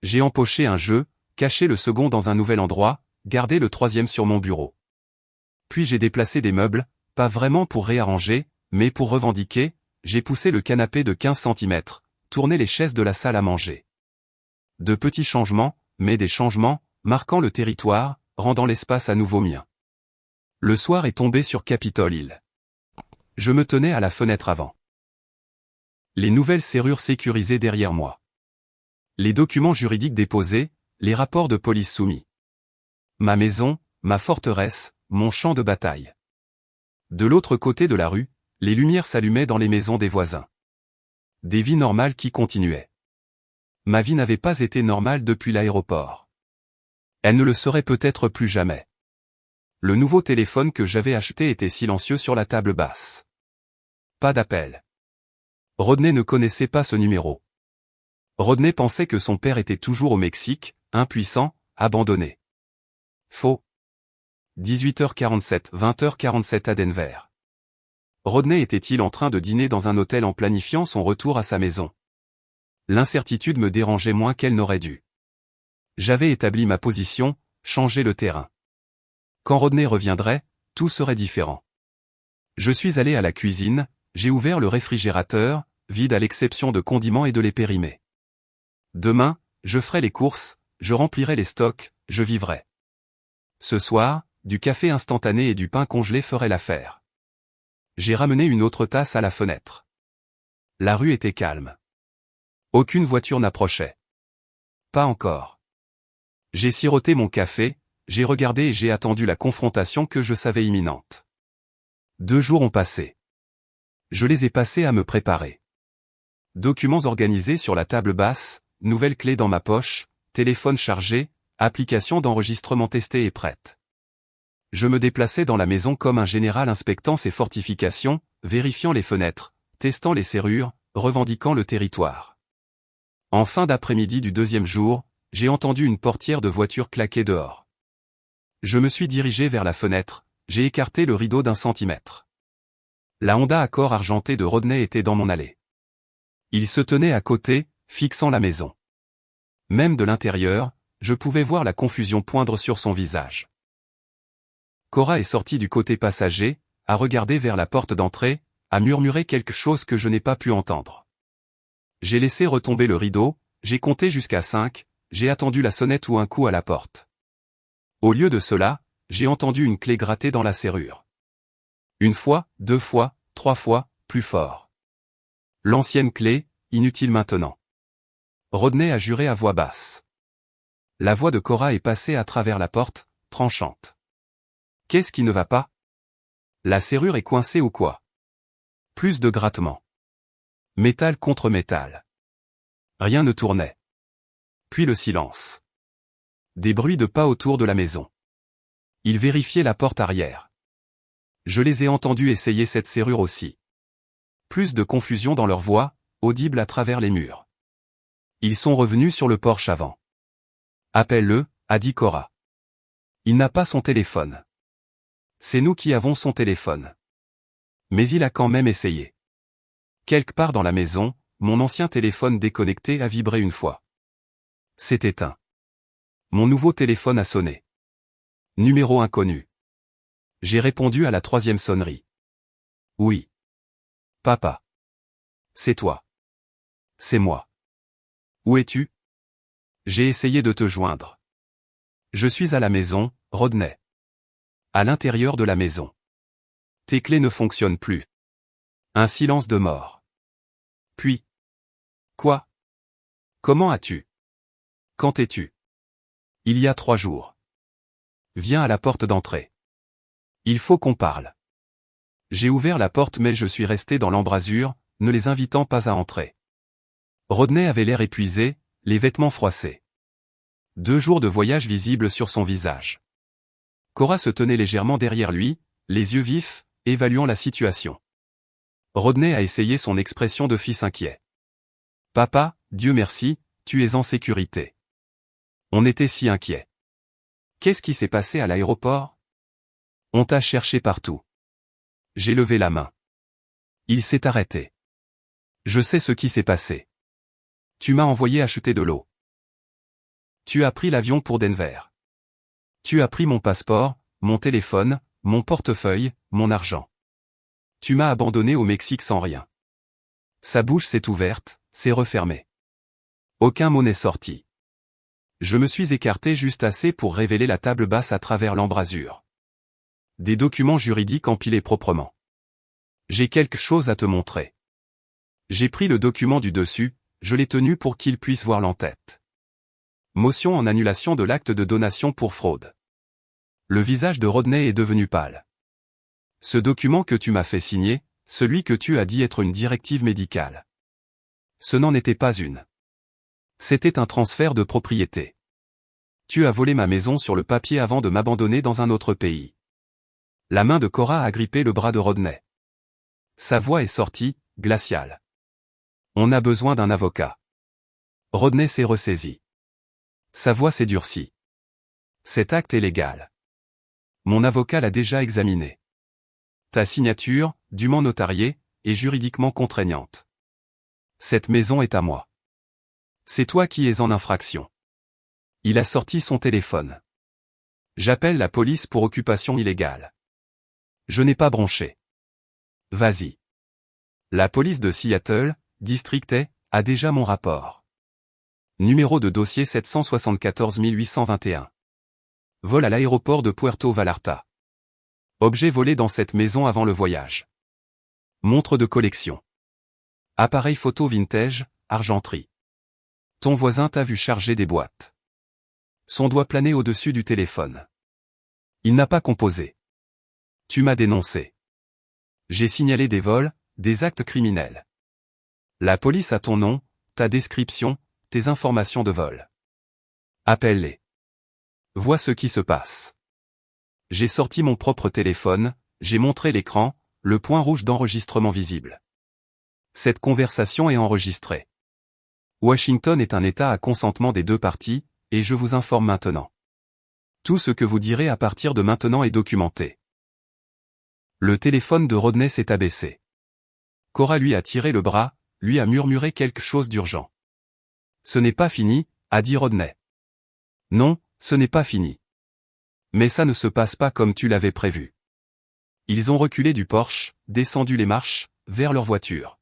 J'ai empoché un jeu, caché le second dans un nouvel endroit, gardé le troisième sur mon bureau. Puis j'ai déplacé des meubles, pas vraiment pour réarranger, mais pour revendiquer, j'ai poussé le canapé de 15 cm, tourné les chaises de la salle à manger. De petits changements, mais des changements, marquant le territoire, rendant l'espace à nouveau mien. Le soir est tombé sur Capitol Hill. Je me tenais à la fenêtre avant. Les nouvelles serrures sécurisées derrière moi. Les documents juridiques déposés, les rapports de police soumis. Ma maison, ma forteresse, mon champ de bataille. De l'autre côté de la rue, les lumières s'allumaient dans les maisons des voisins. Des vies normales qui continuaient. Ma vie n'avait pas été normale depuis l'aéroport. Elle ne le serait peut-être plus jamais. Le nouveau téléphone que j'avais acheté était silencieux sur la table basse. Pas d'appel. Rodney ne connaissait pas ce numéro. Rodney pensait que son père était toujours au Mexique, impuissant, abandonné. Faux. 18h47, 20h47 à Denver. Rodney était-il en train de dîner dans un hôtel en planifiant son retour à sa maison? L'incertitude me dérangeait moins qu'elle n'aurait dû. J'avais établi ma position, changé le terrain. Quand Rodney reviendrait, tout serait différent. Je suis allé à la cuisine, j'ai ouvert le réfrigérateur, vide à l'exception de condiments et de les périmés. Demain, je ferai les courses, je remplirai les stocks, je vivrai. Ce soir, du café instantané et du pain congelé feraient l'affaire. J'ai ramené une autre tasse à la fenêtre. La rue était calme. Aucune voiture n'approchait. Pas encore. J'ai siroté mon café, j'ai regardé et j'ai attendu la confrontation que je savais imminente. 2 jours ont passé. Je les ai passés à me préparer. Documents organisés sur la table basse, nouvelles clés dans ma poche, téléphone chargé, application d'enregistrement testée et prête. Je me déplaçais dans la maison comme un général inspectant ses fortifications, vérifiant les fenêtres, testant les serrures, revendiquant le territoire. En fin d'après-midi du 2e jour, j'ai entendu une portière de voiture claquer dehors. Je me suis dirigé vers la fenêtre, j'ai écarté le rideau d'1 centimètre. La Honda Accord argentée de Rodney était dans mon allée. Il se tenait à côté, fixant la maison. Même de l'intérieur, je pouvais voir la confusion poindre sur son visage. Cora est sortie du côté passager, a regardé vers la porte d'entrée, a murmuré quelque chose que je n'ai pas pu entendre. J'ai laissé retomber le rideau, j'ai compté jusqu'à 5, j'ai attendu la sonnette ou un coup à la porte. Au lieu de cela, j'ai entendu une clé gratter dans la serrure. 1 fois, 2 fois, 3 fois, plus fort. L'ancienne clé, inutile maintenant. Rodney a juré à voix basse. La voix de Cora est passée à travers la porte, tranchante. Qu'est-ce qui ne va pas? La serrure est coincée ou quoi? Plus de grattements. Métal contre métal. Rien ne tournait. Puis le silence. Des bruits de pas autour de la maison. Ils vérifiaient la porte arrière. Je les ai entendus essayer cette serrure aussi. Plus de confusion dans leur voix, audible à travers les murs. Ils sont revenus sur le porche avant. Appelle-le, a dit Cora. Il n'a pas son téléphone. C'est nous qui avons son téléphone. Mais il a quand même essayé. Quelque part dans la maison, mon ancien téléphone déconnecté a vibré 1 fois. C'est éteint. Mon nouveau téléphone a sonné. Numéro inconnu. J'ai répondu à la 3e sonnerie. Oui. Papa. C'est toi. C'est moi. Où es-tu? J'ai essayé de te joindre. Je suis à la maison, Rodney. À l'intérieur de la maison. Tes clés ne fonctionnent plus. Un silence de mort. Puis. Quoi? Comment as-tu? Quand es-tu? Il y a 3 jours. Viens à la porte d'entrée. Il faut qu'on parle. J'ai ouvert la porte mais je suis resté dans l'embrasure, ne les invitant pas à entrer. Rodney avait l'air épuisé, les vêtements froissés. 2 jours de voyage visibles sur son visage. Cora se tenait légèrement derrière lui, les yeux vifs, évaluant la situation. Rodney a essayé son expression de fils inquiet. Papa, Dieu merci, tu es en sécurité. On était si inquiets. Qu'est-ce qui s'est passé à l'aéroport? On t'a cherché partout. J'ai levé la main. Il s'est arrêté. Je sais ce qui s'est passé. Tu m'as envoyé acheter de l'eau. Tu as pris l'avion pour Denver. Tu as pris mon passeport, mon téléphone, mon portefeuille, mon argent. Tu m'as abandonné au Mexique sans rien. Sa bouche s'est ouverte, s'est refermée. Aucun mot n'est sorti. Je me suis écarté juste assez pour révéler la table basse à travers l'embrasure. Des documents juridiques empilés proprement. J'ai quelque chose à te montrer. J'ai pris le document du dessus, je l'ai tenu pour qu'il puisse voir l'entête. Motion en annulation de l'acte de donation pour fraude. Le visage de Rodney est devenu pâle. Ce document que tu m'as fait signer, celui que tu as dit être une directive médicale. Ce n'en était pas une. C'était un transfert de propriété. Tu as volé ma maison sur le papier avant de m'abandonner dans un autre pays. La main de Cora a grippé le bras de Rodney. Sa voix est sortie, glaciale. On a besoin d'un avocat. Rodney s'est ressaisi. Sa voix s'est durcie. Cet acte est légal. Mon avocat l'a déjà examiné. Ta signature, dûment notariée, est juridiquement contraignante. Cette maison est à moi. C'est toi qui es en infraction. Il a sorti son téléphone. J'appelle la police pour occupation illégale. Je n'ai pas bronché. Vas-y. La police de Seattle, district A, a déjà mon rapport. Numéro de dossier 774 821. Vol à l'aéroport de Puerto Vallarta. Objet volé dans cette maison avant le voyage. Montre de collection. Appareil photo vintage, argenterie. Ton voisin t'a vu charger des boîtes. Son doigt planait au-dessus du téléphone. Il n'a pas composé. Tu m'as dénoncé. J'ai signalé des vols, des actes criminels. La police a ton nom, ta description, tes informations de vol. Appelle-les. Vois ce qui se passe. J'ai sorti mon propre téléphone, j'ai montré l'écran, le point rouge d'enregistrement visible. Cette conversation est enregistrée. Washington est un État à consentement des deux parties, et je vous informe maintenant. Tout ce que vous direz à partir de maintenant est documenté. Le téléphone de Rodney s'est abaissé. Cora lui a tiré le bras, lui a murmuré quelque chose d'urgent. Ce n'est pas fini, a dit Rodney. Non, ce n'est pas fini. Mais ça ne se passe pas comme tu l'avais prévu. Ils ont reculé du porche, descendu les marches, vers leur voiture.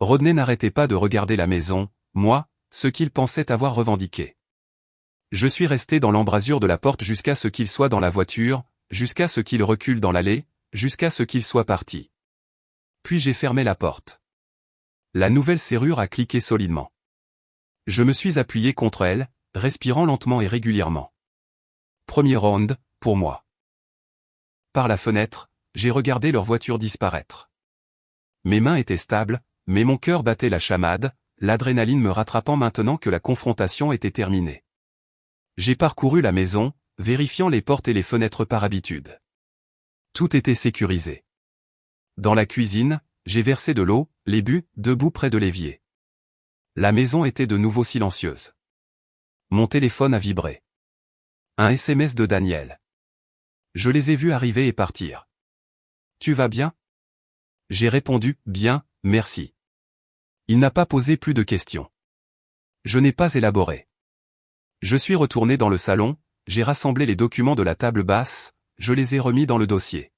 Rodney n'arrêtait pas de regarder la maison, moi, ce qu'il pensait avoir revendiqué. Je suis resté dans l'embrasure de la porte jusqu'à ce qu'il soit dans la voiture, jusqu'à ce qu'il recule dans l'allée, jusqu'à ce qu'il soit parti. Puis j'ai fermé la porte. La nouvelle serrure a cliqué solidement. Je me suis appuyé contre elle, respirant lentement et régulièrement. Premier round, pour moi. Par la fenêtre, j'ai regardé leur voiture disparaître. Mes mains étaient stables, mais mon cœur battait la chamade, l'adrénaline me rattrapant maintenant que la confrontation était terminée. J'ai parcouru la maison, vérifiant les portes et les fenêtres par habitude. Tout était sécurisé. Dans la cuisine, j'ai versé de l'eau, les bu, debout près de l'évier. La maison était de nouveau silencieuse. Mon téléphone a vibré. Un SMS de Daniel. Je les ai vus arriver et partir. Tu vas bien? J'ai répondu, bien, merci. Il n'a pas posé plus de questions. Je n'ai pas élaboré. Je suis retourné dans le salon, j'ai rassemblé les documents de la table basse, je les ai remis dans le dossier.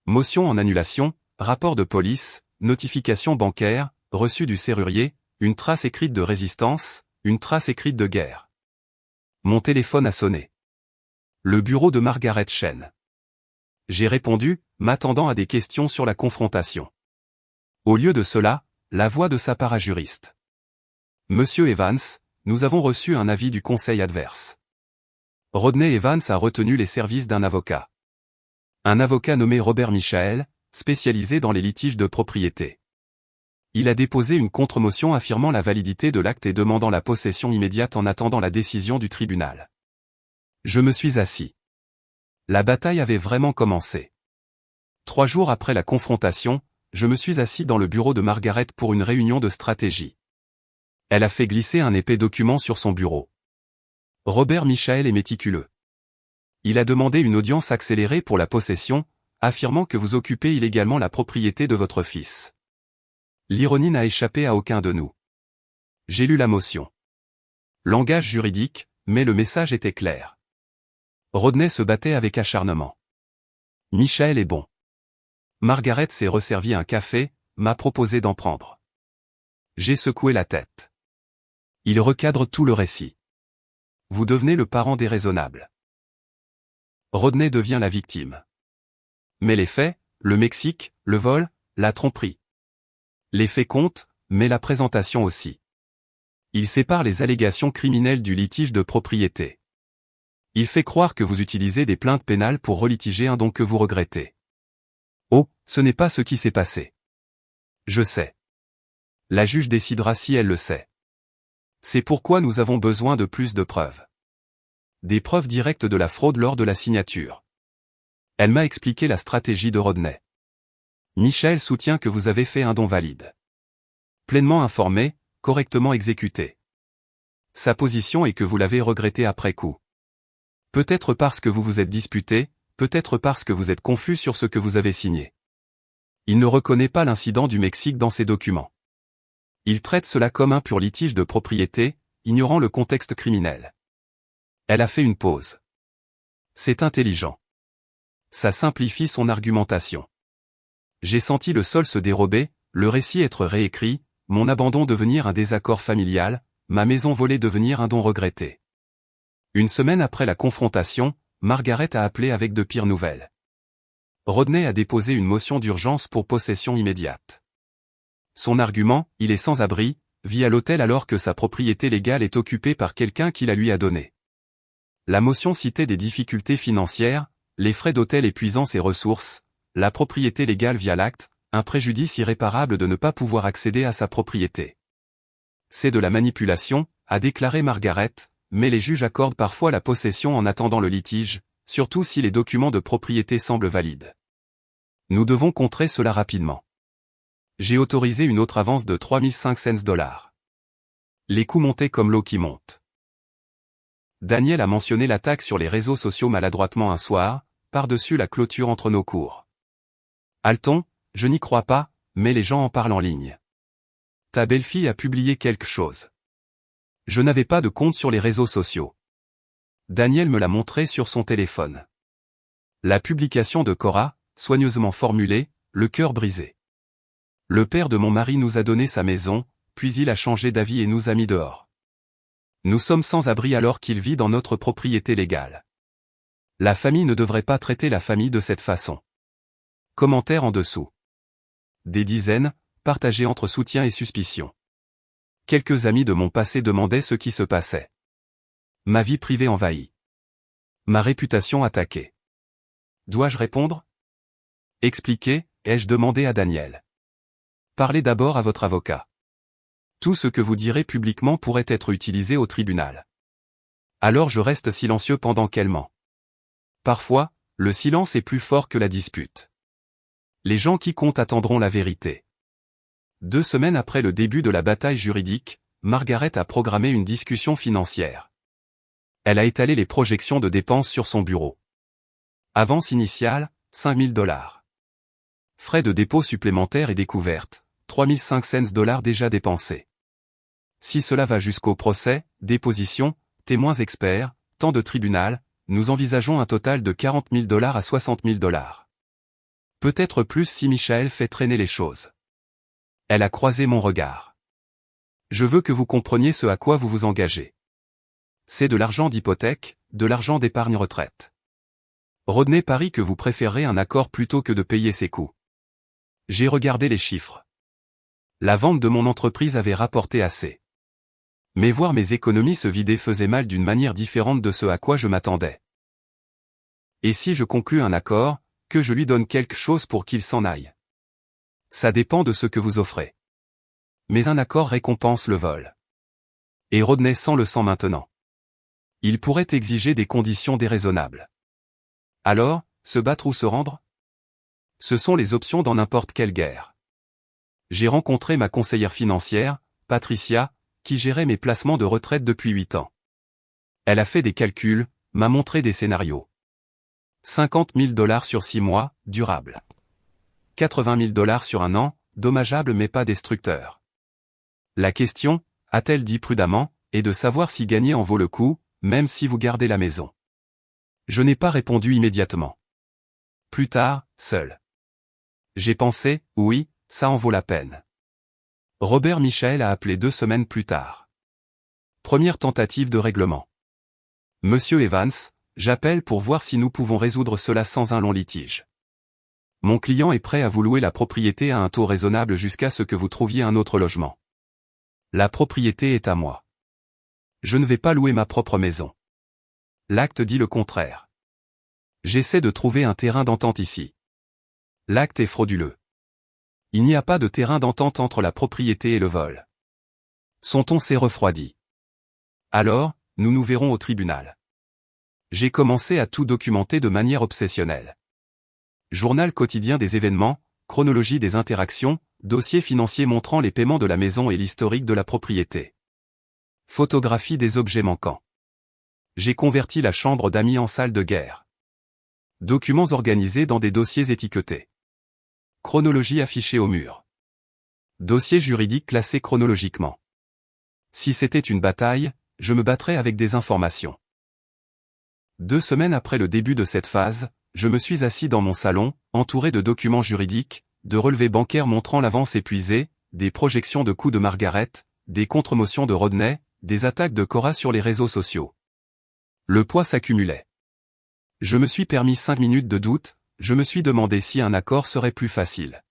Motion en annulation, rapport de police, notification bancaire, reçu du serrurier, une trace écrite de résistance, une trace écrite de guerre. Mon téléphone a sonné. Le bureau de Margaret Chen. J'ai répondu, m'attendant à des questions sur la confrontation. Au lieu de cela, la voix de sa parajuriste. Monsieur Evans, nous avons reçu un avis du conseil adverse. Rodney Evans a retenu les services d'un avocat. Un avocat nommé Robert Michael, spécialisé dans les litiges de propriété. Il a déposé une contre-motion affirmant la validité de l'acte et demandant la possession immédiate en attendant la décision du tribunal. Je me suis assis. La bataille avait vraiment commencé. 3 jours après la confrontation, je me suis assis dans le bureau de Margaret pour une réunion de stratégie. Elle a fait glisser un épais document sur son bureau. Robert Michael est méticuleux. Il a demandé une audience accélérée pour la possession, affirmant que vous occupez illégalement la propriété de votre fils. L'ironie n'a échappé à aucun de nous. J'ai lu la motion. Langage juridique, mais le message était clair. Rodney se battait avec acharnement. Michael est bon. Margaret s'est resservi un café, m'a proposé d'en prendre. J'ai secoué la tête. Il recadre tout le récit. Vous devenez le parent déraisonnable. Rodney devient la victime. Mais les faits, le Mexique, le vol, la tromperie. Les faits comptent, mais la présentation aussi. Il sépare les allégations criminelles du litige de propriété. Il fait croire que vous utilisez des plaintes pénales pour relitiger un don que vous regrettez. Oh, ce n'est pas ce qui s'est passé. Je sais. La juge décidera si elle le sait. C'est pourquoi nous avons besoin de plus de preuves. Des preuves directes de la fraude lors de la signature. Elle m'a expliqué la stratégie de Rodney. Michael soutient que vous avez fait un don valide. Pleinement informé, correctement exécuté. Sa position est que vous l'avez regretté après coup. Peut-être parce que vous vous êtes disputé, peut-être parce que vous êtes confus sur ce que vous avez signé. Il ne reconnaît pas l'incident du Mexique dans ses documents. Il traite cela comme un pur litige de propriété, ignorant le contexte criminel. Elle a fait une pause. C'est intelligent. Ça simplifie son argumentation. J'ai senti le sol se dérober, le récit être réécrit, mon abandon devenir un désaccord familial, ma maison volée devenir un don regretté. Une semaine après la confrontation, Margaret a appelé avec de pires nouvelles. Rodney a déposé une motion d'urgence pour possession immédiate. Son argument, il est sans abri, vit à l'hôtel alors que sa propriété légale est occupée par quelqu'un qui la lui a donnée. La motion citait des difficultés financières, les frais d'hôtel épuisant ses ressources, la propriété légale via l'acte, un préjudice irréparable de ne pas pouvoir accéder à sa propriété. C'est de la manipulation, a déclaré Margaret, mais les juges accordent parfois la possession en attendant le litige, surtout si les documents de propriété semblent valides. Nous devons contrer cela rapidement. J'ai autorisé une autre avance de $3,500. Les coûts montaient comme l'eau qui monte. Daniel a mentionné l'attaque sur les réseaux sociaux maladroitement un soir, par-dessus la clôture entre nos cours. Alton, je n'y crois pas, mais les gens en parlent en ligne. Ta belle-fille a publié quelque chose. Je n'avais pas de compte sur les réseaux sociaux. Daniel me l'a montré sur son téléphone. La publication de Cora, soigneusement formulée, le cœur brisé. Le père de mon mari nous a donné sa maison, puis il a changé d'avis et nous a mis dehors. Nous sommes sans abri alors qu'il vit dans notre propriété légale. La famille ne devrait pas traiter la famille de cette façon. Commentaire en dessous. Des dizaines, partagés entre soutien et suspicion. Quelques amis de mon passé demandaient ce qui se passait. Ma vie privée envahie. Ma réputation attaquée. Dois-je répondre? Expliquez, ai-je demandé à Daniel. Parlez d'abord à votre avocat. Tout ce que vous direz publiquement pourrait être utilisé au tribunal. Alors je reste silencieux pendant qu'elle ment. Parfois, le silence est plus fort que la dispute. Les gens qui comptent attendront la vérité. 2 semaines après le début de la bataille juridique, Margaret a programmé une discussion financière. Elle a étalé les projections de dépenses sur son bureau. Avance initiale, $5,000. Frais de dépôt supplémentaires et découverte, $3,500 déjà dépensés. Si cela va jusqu'au procès, déposition, témoins experts, temps de tribunal, nous envisageons un total de $40,000 à $60,000. Peut-être plus si Michael fait traîner les choses. Elle a croisé mon regard. Je veux que vous compreniez ce à quoi vous vous engagez. C'est de l'argent d'hypothèque, de l'argent d'épargne retraite. Rodney parie que vous préférerez un accord plutôt que de payer ses coûts. J'ai regardé les chiffres. La vente de mon entreprise avait rapporté assez. Mais voir mes économies se vider faisait mal d'une manière différente de ce à quoi je m'attendais. Et si je conclus un accord, que je lui donne quelque chose pour qu'il s'en aille? Ça dépend de ce que vous offrez. Mais un accord récompense le vol. Et Rodney sent le sang maintenant. Il pourrait exiger des conditions déraisonnables. Alors, se battre ou se rendre? Ce sont les options dans n'importe quelle guerre. J'ai rencontré ma conseillère financière, Patricia, qui gérait mes placements de retraite depuis 8 ans. Elle a fait des calculs, m'a montré des scénarios. $50,000 sur 6 mois, durable. $80,000 sur 1 an, dommageable mais pas destructeur. La question, a-t-elle dit prudemment, est de savoir si gagner en vaut le coup, même si vous gardez la maison. Je n'ai pas répondu immédiatement. Plus tard, seul. J'ai pensé, oui, ça en vaut la peine. Robert Michael a appelé 2 semaines plus tard. Première tentative de règlement. Monsieur Evans, j'appelle pour voir si nous pouvons résoudre cela sans un long litige. Mon client est prêt à vous louer la propriété à un taux raisonnable jusqu'à ce que vous trouviez un autre logement. La propriété est à moi. Je ne vais pas louer ma propre maison. L'acte dit le contraire. J'essaie de trouver un terrain d'entente ici. L'acte est frauduleux. Il n'y a pas de terrain d'entente entre la propriété et le vol. Son ton s'est refroidi. Alors, nous nous verrons au tribunal. J'ai commencé à tout documenter de manière obsessionnelle. Journal quotidien des événements, chronologie des interactions, dossier financier montrant les paiements de la maison et l'historique de la propriété. Photographie des objets manquants. J'ai converti la chambre d'amis en salle de guerre. Documents organisés dans des dossiers étiquetés. Chronologie affichée au mur. Dossier juridique classé chronologiquement. Si c'était une bataille, je me battrais avec des informations. 2 semaines après le début de cette phase, je me suis assis dans mon salon, entouré de documents juridiques, de relevés bancaires montrant l'avance épuisée, des projections de coûts de Margaret, des contre-motions de Rodney, des attaques de Cora sur les réseaux sociaux. Le poids s'accumulait. Je me suis permis 5 minutes de doute, je me suis demandé si un accord serait plus facile.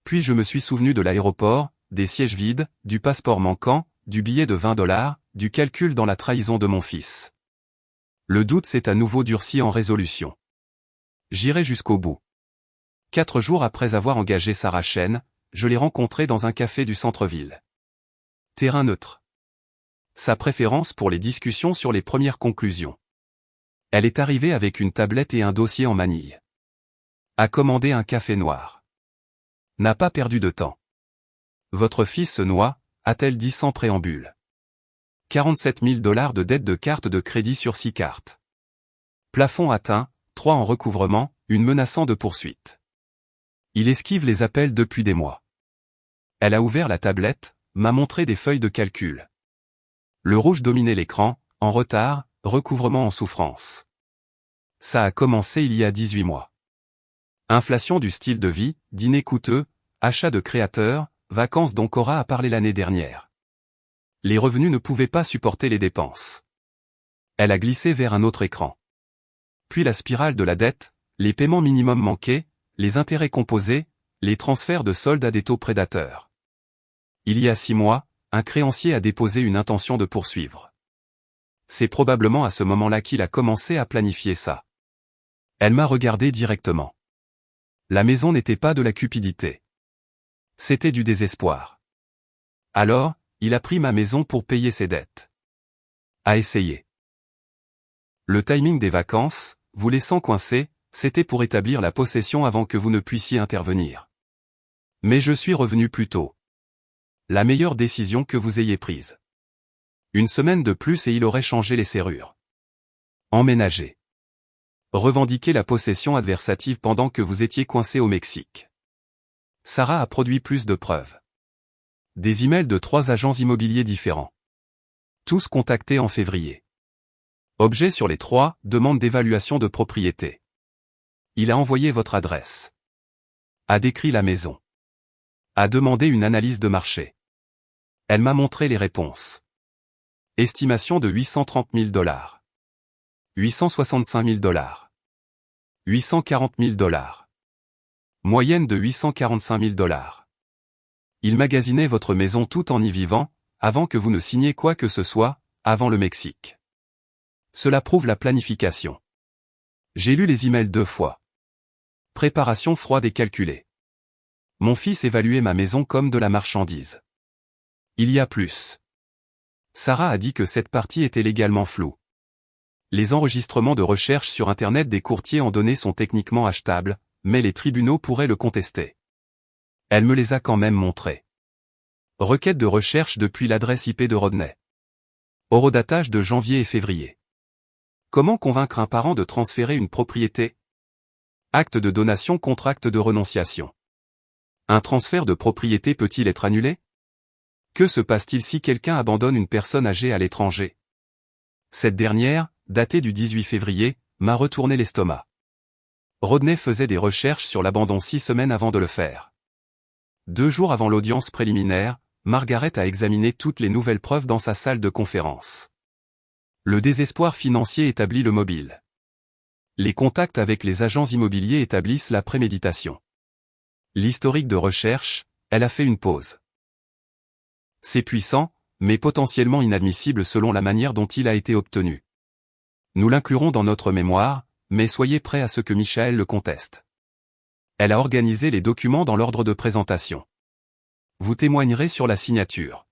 Puis je me suis souvenu de l'aéroport, des sièges vides, du passeport manquant, du billet de $20, du calcul dans la trahison de mon fils. Le doute s'est à nouveau durci en résolution. J'irai jusqu'au bout. 4 jours après avoir engagé Sarah Chen, je l'ai rencontrée dans un café du centre-ville. Terrain neutre. Sa préférence pour les discussions sur les premières conclusions. Elle est arrivée avec une tablette et un dossier en manille. A commandé un café noir. N'a pas perdu de temps. Votre fils se noie, a-t-elle dit sans préambule. 47 000 $ de dette de carte de crédit sur 6 cartes. Plafond atteint, 3 en recouvrement, une menaçant de poursuite. Il esquive les appels depuis des mois. Elle a ouvert la tablette, m'a montré des feuilles de calcul. Le rouge dominait l'écran, en retard, recouvrement en souffrance. Ça a commencé il y a 18 mois. Inflation du style de vie, dîner coûteux, achat de créateurs, vacances dont Cora a parlé l'année dernière. Les revenus ne pouvaient pas supporter les dépenses. Elle a glissé vers un autre écran. Puis la spirale de la dette, les paiements minimums manqués, les intérêts composés, les transferts de soldes à des taux prédateurs. Il y a 6 mois, un créancier a déposé une intention de poursuivre. C'est probablement à ce moment-là qu'il a commencé à planifier ça. Elle m'a regardé directement. La maison n'était pas de la cupidité. C'était du désespoir. Alors, il a pris ma maison pour payer ses dettes. A essayé. Le timing des vacances, vous laissant coincé, c'était pour établir la possession avant que vous ne puissiez intervenir. Mais je suis revenu plus tôt. La meilleure décision que vous ayez prise. Une semaine de plus et il aurait changé les serrures. Emménager. Revendiquer la possession adversative pendant que vous étiez coincé au Mexique. Sarah a produit plus de preuves. Des emails de 3 agents immobiliers différents. Tous contactés en février. Objet sur les 3, demande d'évaluation de propriété. Il a envoyé votre adresse. A décrit la maison. A demandé une analyse de marché. Elle m'a montré les réponses. Estimation de 830 000 $. 865 000 $. 840 000 $. Moyenne de 845 000 $. Il magasinait votre maison tout en y vivant, avant que vous ne signiez quoi que ce soit, avant le Mexique. Cela prouve la planification. J'ai lu les emails 2 fois. Préparation froide et calculée. Mon fils évaluait ma maison comme de la marchandise. Il y a plus. Sarah a dit que cette partie était légalement floue. Les enregistrements de recherche sur Internet des courtiers en données sont techniquement achetables, mais les tribunaux pourraient le contester. Elle me les a quand même montrés. Requête de recherche depuis l'adresse IP de Rodney. Horodatage de janvier et février. Comment convaincre un parent de transférer une propriété? Acte de donation contre acte de renonciation. Un transfert de propriété peut-il être annulé? Que se passe-t-il si quelqu'un abandonne une personne âgée à l'étranger? Cette dernière, datée du 18 février, m'a retourné l'estomac. Rodney faisait des recherches sur l'abandon 6 semaines avant de le faire. 2 jours avant l'audience préliminaire, Margaret a examiné toutes les nouvelles preuves dans sa salle de conférence. Le désespoir financier établit le mobile. Les contacts avec les agents immobiliers établissent la préméditation. L'historique de recherche, elle a fait une pause. C'est puissant, mais potentiellement inadmissible selon la manière dont il a été obtenu. Nous l'inclurons dans notre mémoire, mais soyez prêts à ce que Michael le conteste. Elle a organisé les documents dans l'ordre de présentation. Vous témoignerez sur la signature.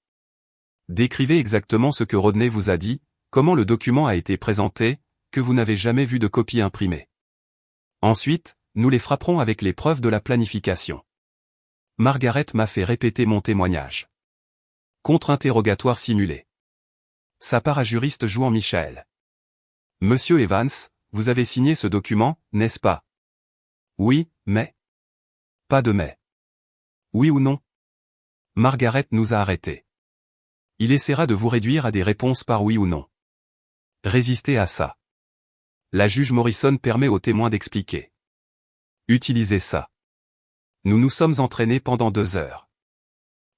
Décrivez exactement ce que Rodney vous a dit, comment le document a été présenté, que vous n'avez jamais vu de copie imprimée. Ensuite, nous les frapperons avec les preuves de la planification. Margaret m'a fait répéter mon témoignage. Contre-interrogatoire simulé. Sa parajuriste jouant Michael. Monsieur Evans, vous avez signé ce document, n'est-ce pas? Oui, mais. Pas de mais. Oui ou non? Margaret nous a arrêtés. Il essaiera de vous réduire à des réponses par oui ou non. Résistez à ça. La juge Morrison permet aux témoins d'expliquer. Utilisez ça. Nous nous sommes entraînés pendant 2 heures.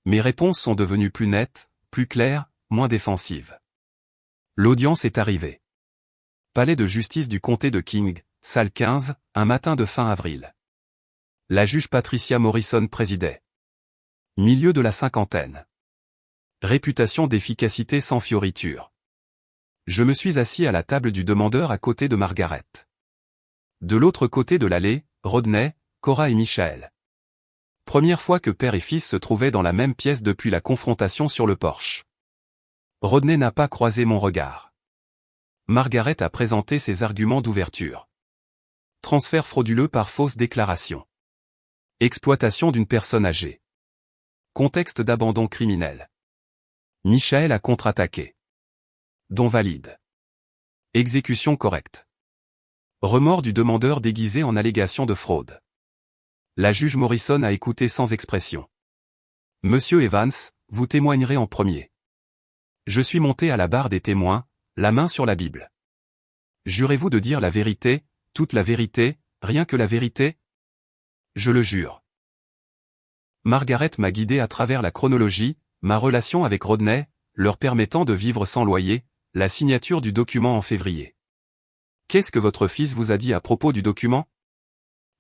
Mes réponses sont devenues plus nettes, plus claires, moins défensives. L'audience est arrivée. Palais de justice du comté de King, salle 15, un matin de fin avril. La juge Patricia Morrison présidait. Milieu de la cinquantaine. Réputation d'efficacité sans fioriture. Je me suis assis à la table du demandeur à côté de Margaret. De l'autre côté de l'allée, Rodney, Cora et Michael. Première fois que père et fils se trouvaient dans la même pièce depuis la confrontation sur le porche. Rodney n'a pas croisé mon regard. Margaret a présenté ses arguments d'ouverture. Transfert frauduleux par fausse déclaration. Exploitation d'une personne âgée. Contexte d'abandon criminel. Michael a contre-attaqué. Don valide. Exécution correcte. Remords du demandeur déguisé en allégation de fraude. La juge Morrison a écouté sans expression. Monsieur Evans, vous témoignerez en premier. Je suis monté à la barre des témoins, la main sur la Bible. Jurez-vous de dire la vérité, toute la vérité, rien que la vérité? Je le jure. Margaret m'a guidé à travers la chronologie, ma relation avec Rodney, leur permettant de vivre sans loyer, la signature du document en février. Qu'est-ce que votre fils vous a dit à propos du document?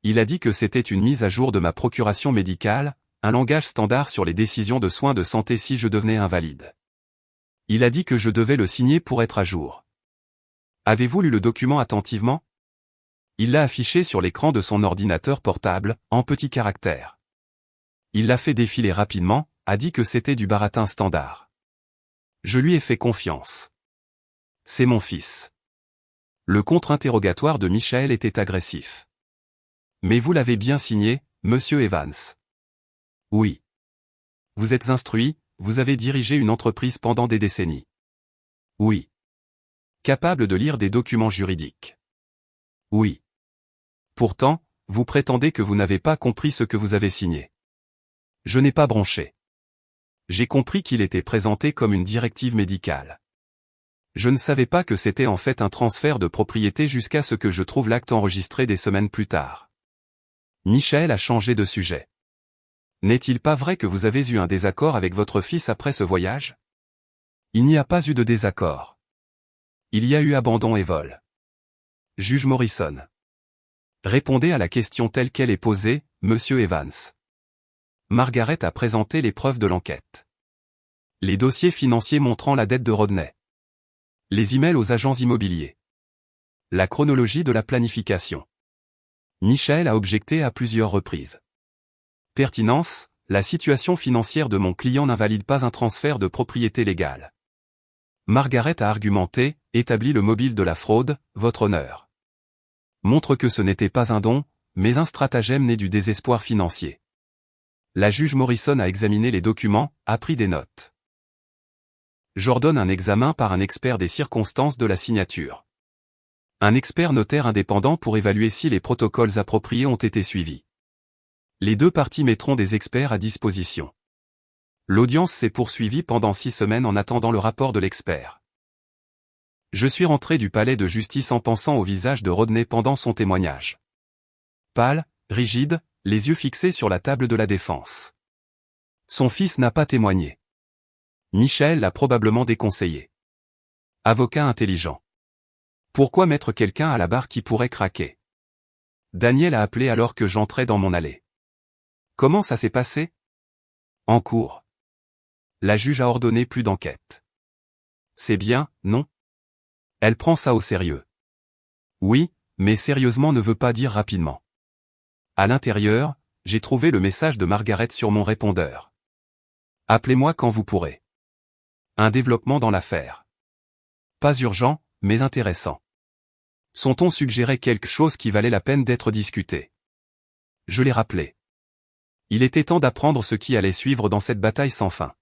Il a dit que c'était une mise à jour de ma procuration médicale, un langage standard sur les décisions de soins de santé si je devenais invalide. Il a dit que je devais le signer pour être à jour. Avez-vous lu le document attentivement? Il l'a affiché sur l'écran de son ordinateur portable, en petits caractères. Il l'a fait défiler rapidement, a dit que c'était du baratin standard. Je lui ai fait confiance. C'est mon fils. Le contre-interrogatoire de Michael était agressif. Mais vous l'avez bien signé, monsieur Evans. Oui. Vous êtes instruit, vous avez dirigé une entreprise pendant des décennies. Oui. Capable de lire des documents juridiques. Oui. Pourtant, vous prétendez que vous n'avez pas compris ce que vous avez signé. Je n'ai pas bronché. J'ai compris qu'il était présenté comme une directive médicale. Je ne savais pas que c'était en fait un transfert de propriété jusqu'à ce que je trouve l'acte enregistré des semaines plus tard. Michael a changé de sujet. N'est-il pas vrai que vous avez eu un désaccord avec votre fils après ce voyage? Il n'y a pas eu de désaccord. Il y a eu abandon et vol. Juge Morrison. Répondez à la question telle qu'elle est posée, monsieur Evans. Margaret a présenté les preuves de l'enquête. Les dossiers financiers montrant la dette de Rodney. Les emails aux agents immobiliers. La chronologie de la planification. Michael a objecté à plusieurs reprises. Pertinence, la situation financière de mon client n'invalide pas un transfert de propriété légale. Margaret a argumenté, établi le mobile de la fraude, votre honneur. Montre que ce n'était pas un don, mais un stratagème né du désespoir financier. La juge Morrison a examiné les documents, a pris des notes. J'ordonne un examen par un expert des circonstances de la signature. Un expert notaire indépendant pour évaluer si les protocoles appropriés ont été suivis. Les deux parties mettront des experts à disposition. L'audience s'est poursuivie pendant 6 semaines en attendant le rapport de l'expert. Je suis rentré du palais de justice en pensant au visage de Rodney pendant son témoignage. Pâle, rigide, les yeux fixés sur la table de la défense. Son fils n'a pas témoigné. Michael l'a probablement déconseillé. Avocat intelligent. Pourquoi mettre quelqu'un à la barre qui pourrait craquer? Daniel a appelé alors que j'entrais dans mon allée. Comment ça s'est passé? En cours. La juge a ordonné plus d'enquête. C'est bien, non? Elle prend ça au sérieux. Oui, mais sérieusement ne veut pas dire rapidement. À l'intérieur, j'ai trouvé le message de Margaret sur mon répondeur. Appelez-moi quand vous pourrez. Un développement dans l'affaire. Pas urgent, mais intéressant. Son ton suggérait quelque chose qui valait la peine d'être discuté. Je l'ai rappelé. Il était temps d'apprendre ce qui allait suivre dans cette bataille sans fin.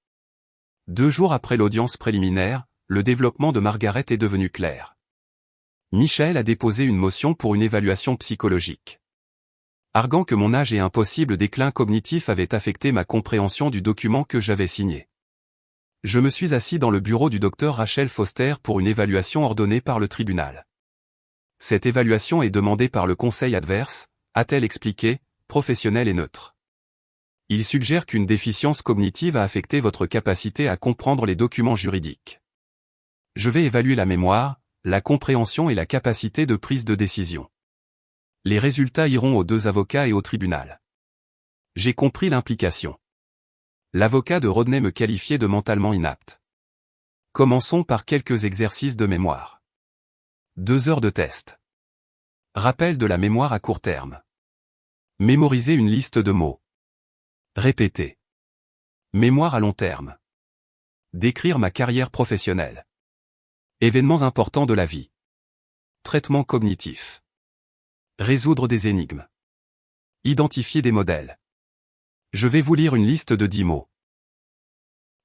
2 jours après l'audience préliminaire, le développement de Margaret est devenu clair. Michael a déposé une motion pour une évaluation psychologique. Arguant que mon âge et un possible déclin cognitif avaient affecté ma compréhension du document que j'avais signé. Je me suis assis dans le bureau du docteur Rachel Foster pour une évaluation ordonnée par le tribunal. Cette évaluation est demandée par le conseil adverse, a-t-elle expliqué, professionnel et neutre. Il suggère qu'une déficience cognitive a affecté votre capacité à comprendre les documents juridiques. Je vais évaluer la mémoire, la compréhension et la capacité de prise de décision. Les résultats iront aux 2 avocats et au tribunal. J'ai compris l'implication. L'avocat de Rodney me qualifiait de mentalement inapte. Commençons par quelques exercices de mémoire. 2 heures de test. Rappel de la mémoire à court terme. Mémoriser une liste de mots. Répéter. Mémoire à long terme. Décrire ma carrière professionnelle. Événements importants de la vie. Traitement cognitif. Résoudre des énigmes. Identifier des modèles. Je vais vous lire une liste de 10 mots.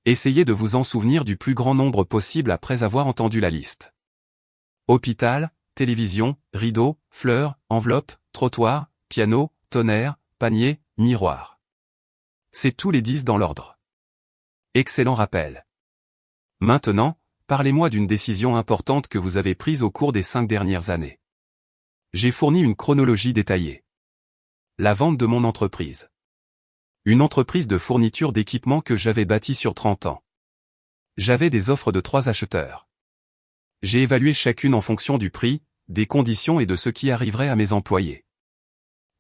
Essayez de vous en souvenir du plus grand nombre possible après avoir entendu la liste. Hôpital, télévision, rideau, fleurs, enveloppe, trottoir, piano, tonnerre, panier, miroir. C'est tous les 10 dans l'ordre. Excellent rappel. Maintenant, parlez-moi d'une décision importante que vous avez prise au cours des 5 dernières années. J'ai fourni une chronologie détaillée. La vente de mon entreprise. Une entreprise de fourniture d'équipements que j'avais bâtie sur 30 ans. J'avais des offres de 3 acheteurs. J'ai évalué chacune en fonction du prix, des conditions et de ce qui arriverait à mes employés.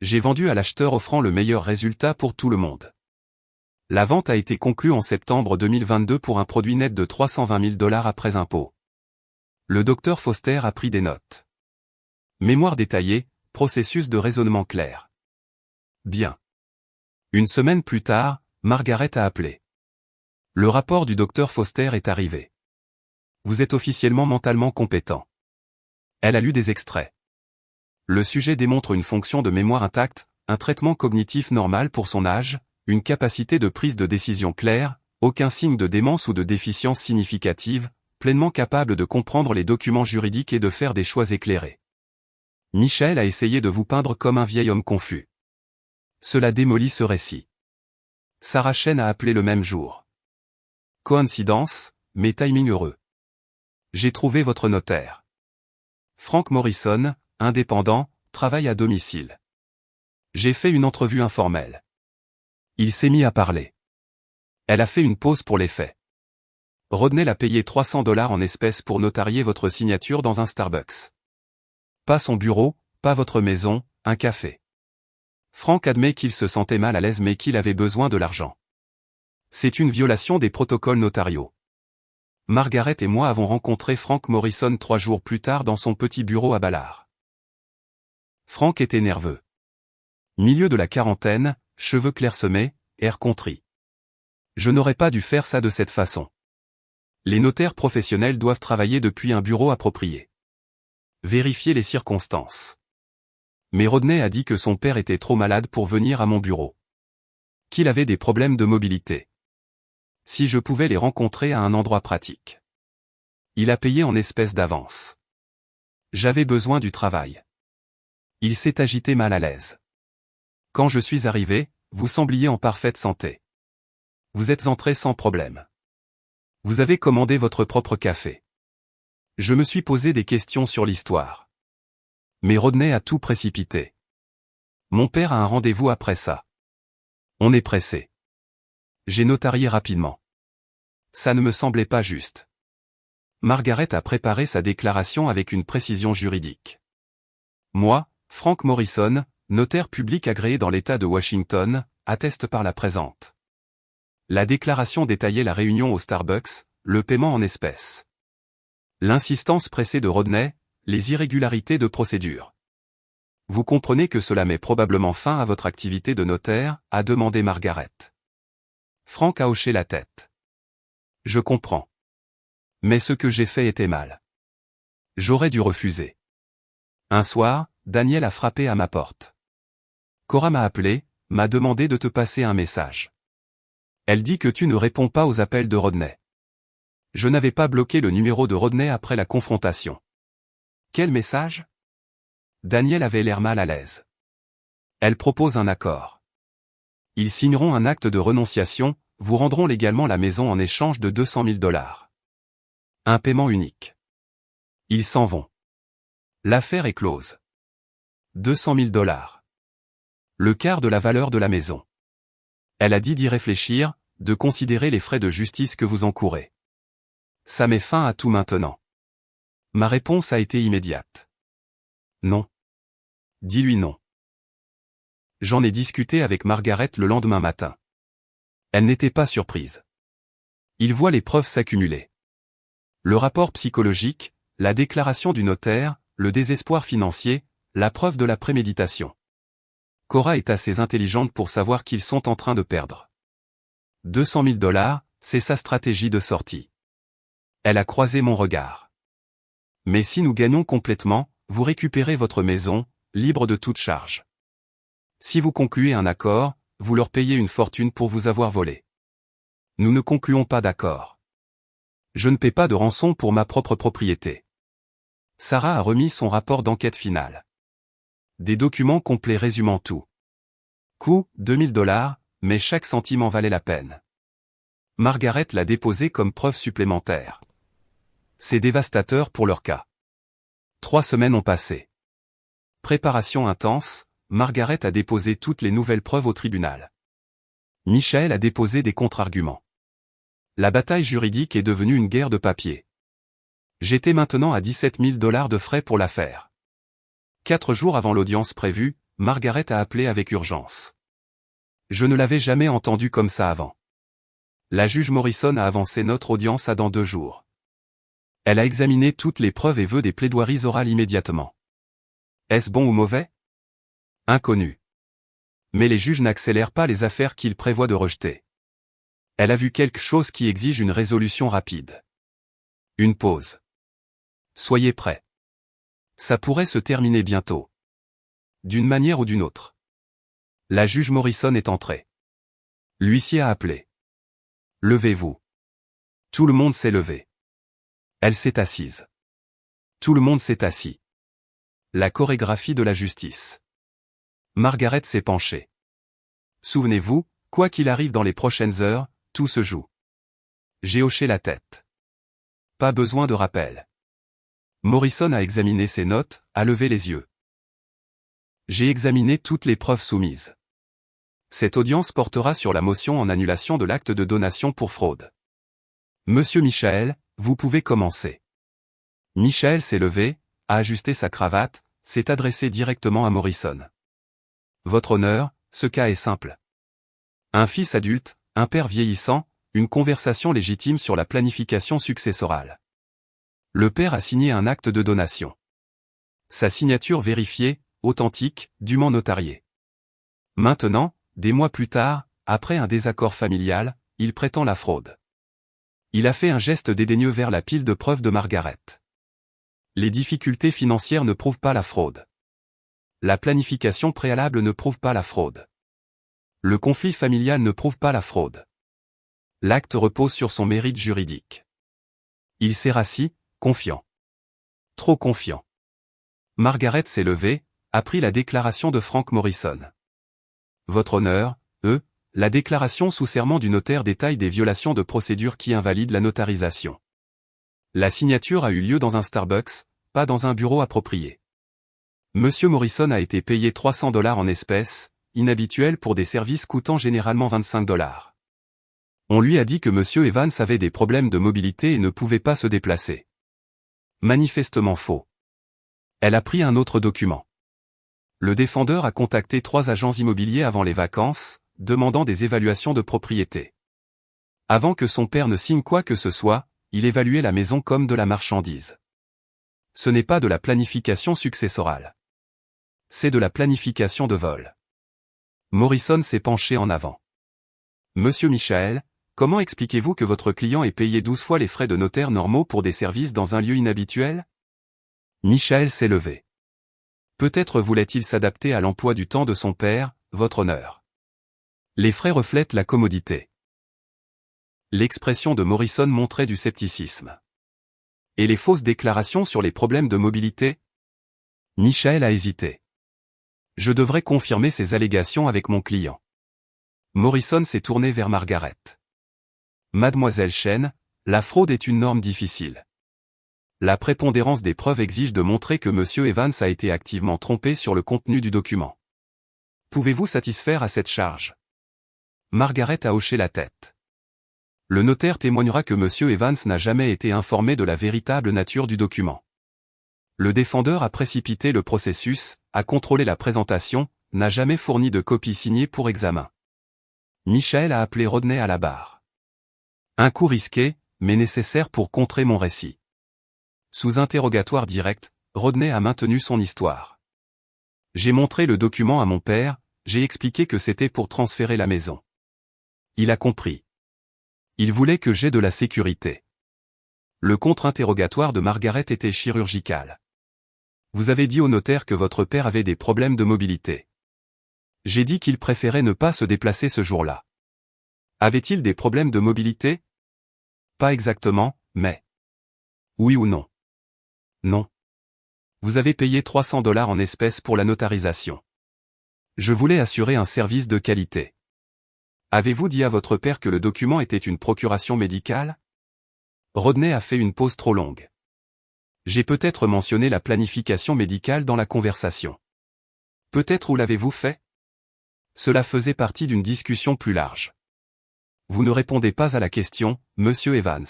J'ai vendu à l'acheteur offrant le meilleur résultat pour tout le monde. La vente a été conclue en septembre 2022 pour un produit net de 320 000 $ après impôt. Le docteur Foster a pris des notes. Mémoire détaillée, processus de raisonnement clair. Bien. Une semaine plus tard, Margaret a appelé. Le rapport du docteur Foster est arrivé. Vous êtes officiellement mentalement compétent. Elle a lu des extraits. Le sujet démontre une fonction de mémoire intacte, un traitement cognitif normal pour son âge, une capacité de prise de décision claire, aucun signe de démence ou de déficience significative, pleinement capable de comprendre les documents juridiques et de faire des choix éclairés. Michel a essayé de vous peindre comme un vieil homme confus. Cela démolit ce récit. Sarah Chen a appelé le même jour. Coïncidence, mais timing heureux. J'ai trouvé votre notaire. Frank Morrison, indépendant, travaille à domicile. J'ai fait une entrevue informelle. Il s'est mis à parler. Elle a fait une pause pour les faits. Rodney l'a payé 300 $ en espèces pour notarier votre signature dans un Starbucks. Pas son bureau, pas votre maison, un café. Frank admet qu'il se sentait mal à l'aise mais qu'il avait besoin de l'argent. C'est une violation des protocoles notariaux. Margaret et moi avons rencontré Frank Morrison 3 jours plus tard dans son petit bureau à Ballard. Frank était nerveux. Milieu de la quarantaine, cheveux clairsemés, air contrit. Je n'aurais pas dû faire ça de cette façon. Les notaires professionnels doivent travailler depuis un bureau approprié. Vérifier les circonstances. Mais Rodney a dit que son père était trop malade pour venir à mon bureau. Qu'il avait des problèmes de mobilité. Si je pouvais les rencontrer à un endroit pratique. Il a payé en espèces d'avance. J'avais besoin du travail. Il s'est agité mal à l'aise. Quand je suis arrivé, vous sembliez en parfaite santé. Vous êtes entré sans problème. Vous avez commandé votre propre café. Je me suis posé des questions sur l'histoire. Mais Rodney a tout précipité. Mon père a un rendez-vous après ça. On est pressé. J'ai notarié rapidement. Ça ne me semblait pas juste. Margaret a préparé sa déclaration avec une précision juridique. Moi, Frank Morrison, notaire public agréé dans l'État de Washington, atteste par la présente. La déclaration détaillait la réunion au Starbucks, le paiement en espèces. L'insistance pressée de Rodney, les irrégularités de procédure. Vous comprenez que cela met probablement fin à votre activité de notaire, a demandé Margaret. Frank a hoché la tête. Je comprends. Mais ce que j'ai fait était mal. J'aurais dû refuser. Un soir, Daniel a frappé à ma porte. Cora m'a appelé, m'a demandé de te passer un message. Elle dit que tu ne réponds pas aux appels de Rodney. Je n'avais pas bloqué le numéro de Rodney après la confrontation. Quel message? Daniel avait l'air mal à l'aise. Elle propose un accord. Ils signeront un acte de renonciation, vous rendront légalement la maison en échange de 200 000 $. Un paiement unique. Ils s'en vont. L'affaire est close. 200 000 $. Le quart de la valeur de la maison. Elle a dit d'y réfléchir, de considérer les frais de justice que vous encourez. Ça met fin à tout maintenant. Ma réponse a été immédiate. Non. Dis-lui non. J'en ai discuté avec Margaret le lendemain matin. Elle n'était pas surprise. Il voit les preuves s'accumuler. Le rapport psychologique, la déclaration du notaire, le désespoir financier, la preuve de la préméditation. Cora est assez intelligente pour savoir qu'ils sont en train de perdre. 200 000 $, c'est sa stratégie de sortie. Elle a croisé mon regard. Mais si nous gagnons complètement, vous récupérez votre maison, libre de toute charge. Si vous concluez un accord, vous leur payez une fortune pour vous avoir volé. Nous ne concluons pas d'accord. Je ne paie pas de rançon pour ma propre propriété. Sarah a remis son rapport d'enquête final. Des documents complets résumant tout. Coût, 2 000 $, mais chaque centime en valait la peine. Margaret l'a déposé comme preuve supplémentaire. C'est dévastateur pour leur cas. 3 semaines ont passé. Préparation intense, Margaret a déposé toutes les nouvelles preuves au tribunal. Michael a déposé des contre-arguments. La bataille juridique est devenue une guerre de papier. J'étais maintenant à 17 000 $ de frais pour l'affaire. 4 jours avant l'audience prévue, Margaret a appelé avec urgence. Je ne l'avais jamais entendu comme ça avant. La juge Morrison a avancé notre audience à dans 2 jours. Elle a examiné toutes les preuves et veut des plaidoiries orales immédiatement. Est-ce bon ou mauvais? Inconnu. Mais les juges n'accélèrent pas les affaires qu'ils prévoient de rejeter. Elle a vu quelque chose qui exige une résolution rapide. Une pause. Soyez prêts. Ça pourrait se terminer bientôt. D'une manière ou d'une autre. La juge Morrison est entrée. L'huissier a appelé. Levez-vous. Tout le monde s'est levé. Elle s'est assise. Tout le monde s'est assis. La chorégraphie de la justice. Margaret s'est penchée. Souvenez-vous, quoi qu'il arrive dans les prochaines heures, tout se joue. J'ai hoché la tête. Pas besoin de rappel. Morrison a examiné ses notes, a levé les yeux. J'ai examiné toutes les preuves soumises. Cette audience portera sur la motion en annulation de l'acte de donation pour fraude. Monsieur Michael, vous pouvez commencer. Michael s'est levé, a ajusté sa cravate, s'est adressé directement à Morrison. Votre honneur, ce cas est simple. Un fils adulte, un père vieillissant, une conversation légitime sur la planification successorale. Le père a signé un acte de donation. Sa signature vérifiée, authentique, dûment notariée. Maintenant, des mois plus tard, après un désaccord familial, il prétend la fraude. Il a fait un geste dédaigneux vers la pile de preuves de Margaret. Les difficultés financières ne prouvent pas la fraude. La planification préalable ne prouve pas la fraude. Le conflit familial ne prouve pas la fraude. L'acte repose sur son mérite juridique. Il s'est rassis, confiant. Trop confiant. Margaret s'est levée, a pris la déclaration de Frank Morrison. Votre honneur, la déclaration sous serment du notaire détaille des violations de procédure qui invalident la notarisation. La signature a eu lieu dans un Starbucks, pas dans un bureau approprié. Monsieur Morrison a été payé 300 $ en espèces, inhabituel pour des services coûtant généralement 25 $. On lui a dit que Monsieur Evans avait des problèmes de mobilité et ne pouvait pas se déplacer. Manifestement faux. Elle a pris un autre document. Le défendeur a contacté 3 agents immobiliers avant les vacances, demandant des évaluations de propriété. Avant que son père ne signe quoi que ce soit, il évaluait la maison comme de la marchandise. Ce n'est pas de la planification successorale. C'est de la planification de vol. Morrison s'est penché en avant. Monsieur Michael, comment expliquez-vous que votre client ait payé 12 fois les frais de notaire normaux pour des services dans un lieu inhabituel? Michael s'est levé. Peut-être voulait-il s'adapter à l'emploi du temps de son père, votre honneur. Les frais reflètent la commodité. L'expression de Morrison montrait du scepticisme. Et les fausses déclarations sur les problèmes de mobilité? Michael a hésité. Je devrais confirmer ces allégations avec mon client. Morrison s'est tourné vers Margaret. Mademoiselle Chen, la fraude est une norme difficile. La prépondérance des preuves exige de montrer que Monsieur Evans a été activement trompé sur le contenu du document. Pouvez-vous satisfaire à cette charge? Margaret a hoché la tête. Le notaire témoignera que Monsieur Evans n'a jamais été informé de la véritable nature du document. Le défendeur a précipité le processus, a contrôlé la présentation, n'a jamais fourni de copie signée pour examen. Michael a appelé Rodney à la barre. Un coup risqué, mais nécessaire pour contrer mon récit. Sous interrogatoire direct, Rodney a maintenu son histoire. J'ai montré le document à mon père, j'ai expliqué que c'était pour transférer la maison. Il a compris. Il voulait que j'aie de la sécurité. Le contre-interrogatoire de Margaret était chirurgical. Vous avez dit au notaire que votre père avait des problèmes de mobilité. J'ai dit qu'il préférait ne pas se déplacer ce jour-là. Avait-il des problèmes de mobilité? Pas exactement, mais... Oui ou non? Non. Vous avez payé $300 en espèces pour la notarisation. Je voulais assurer un service de qualité. Avez-vous dit à votre père que le document était une procuration médicale? Rodney a fait une pause trop longue. J'ai peut-être mentionné la planification médicale dans la conversation. Peut-être où l'avez-vous fait? Cela faisait partie d'une discussion plus large. Vous ne répondez pas à la question, monsieur Evans.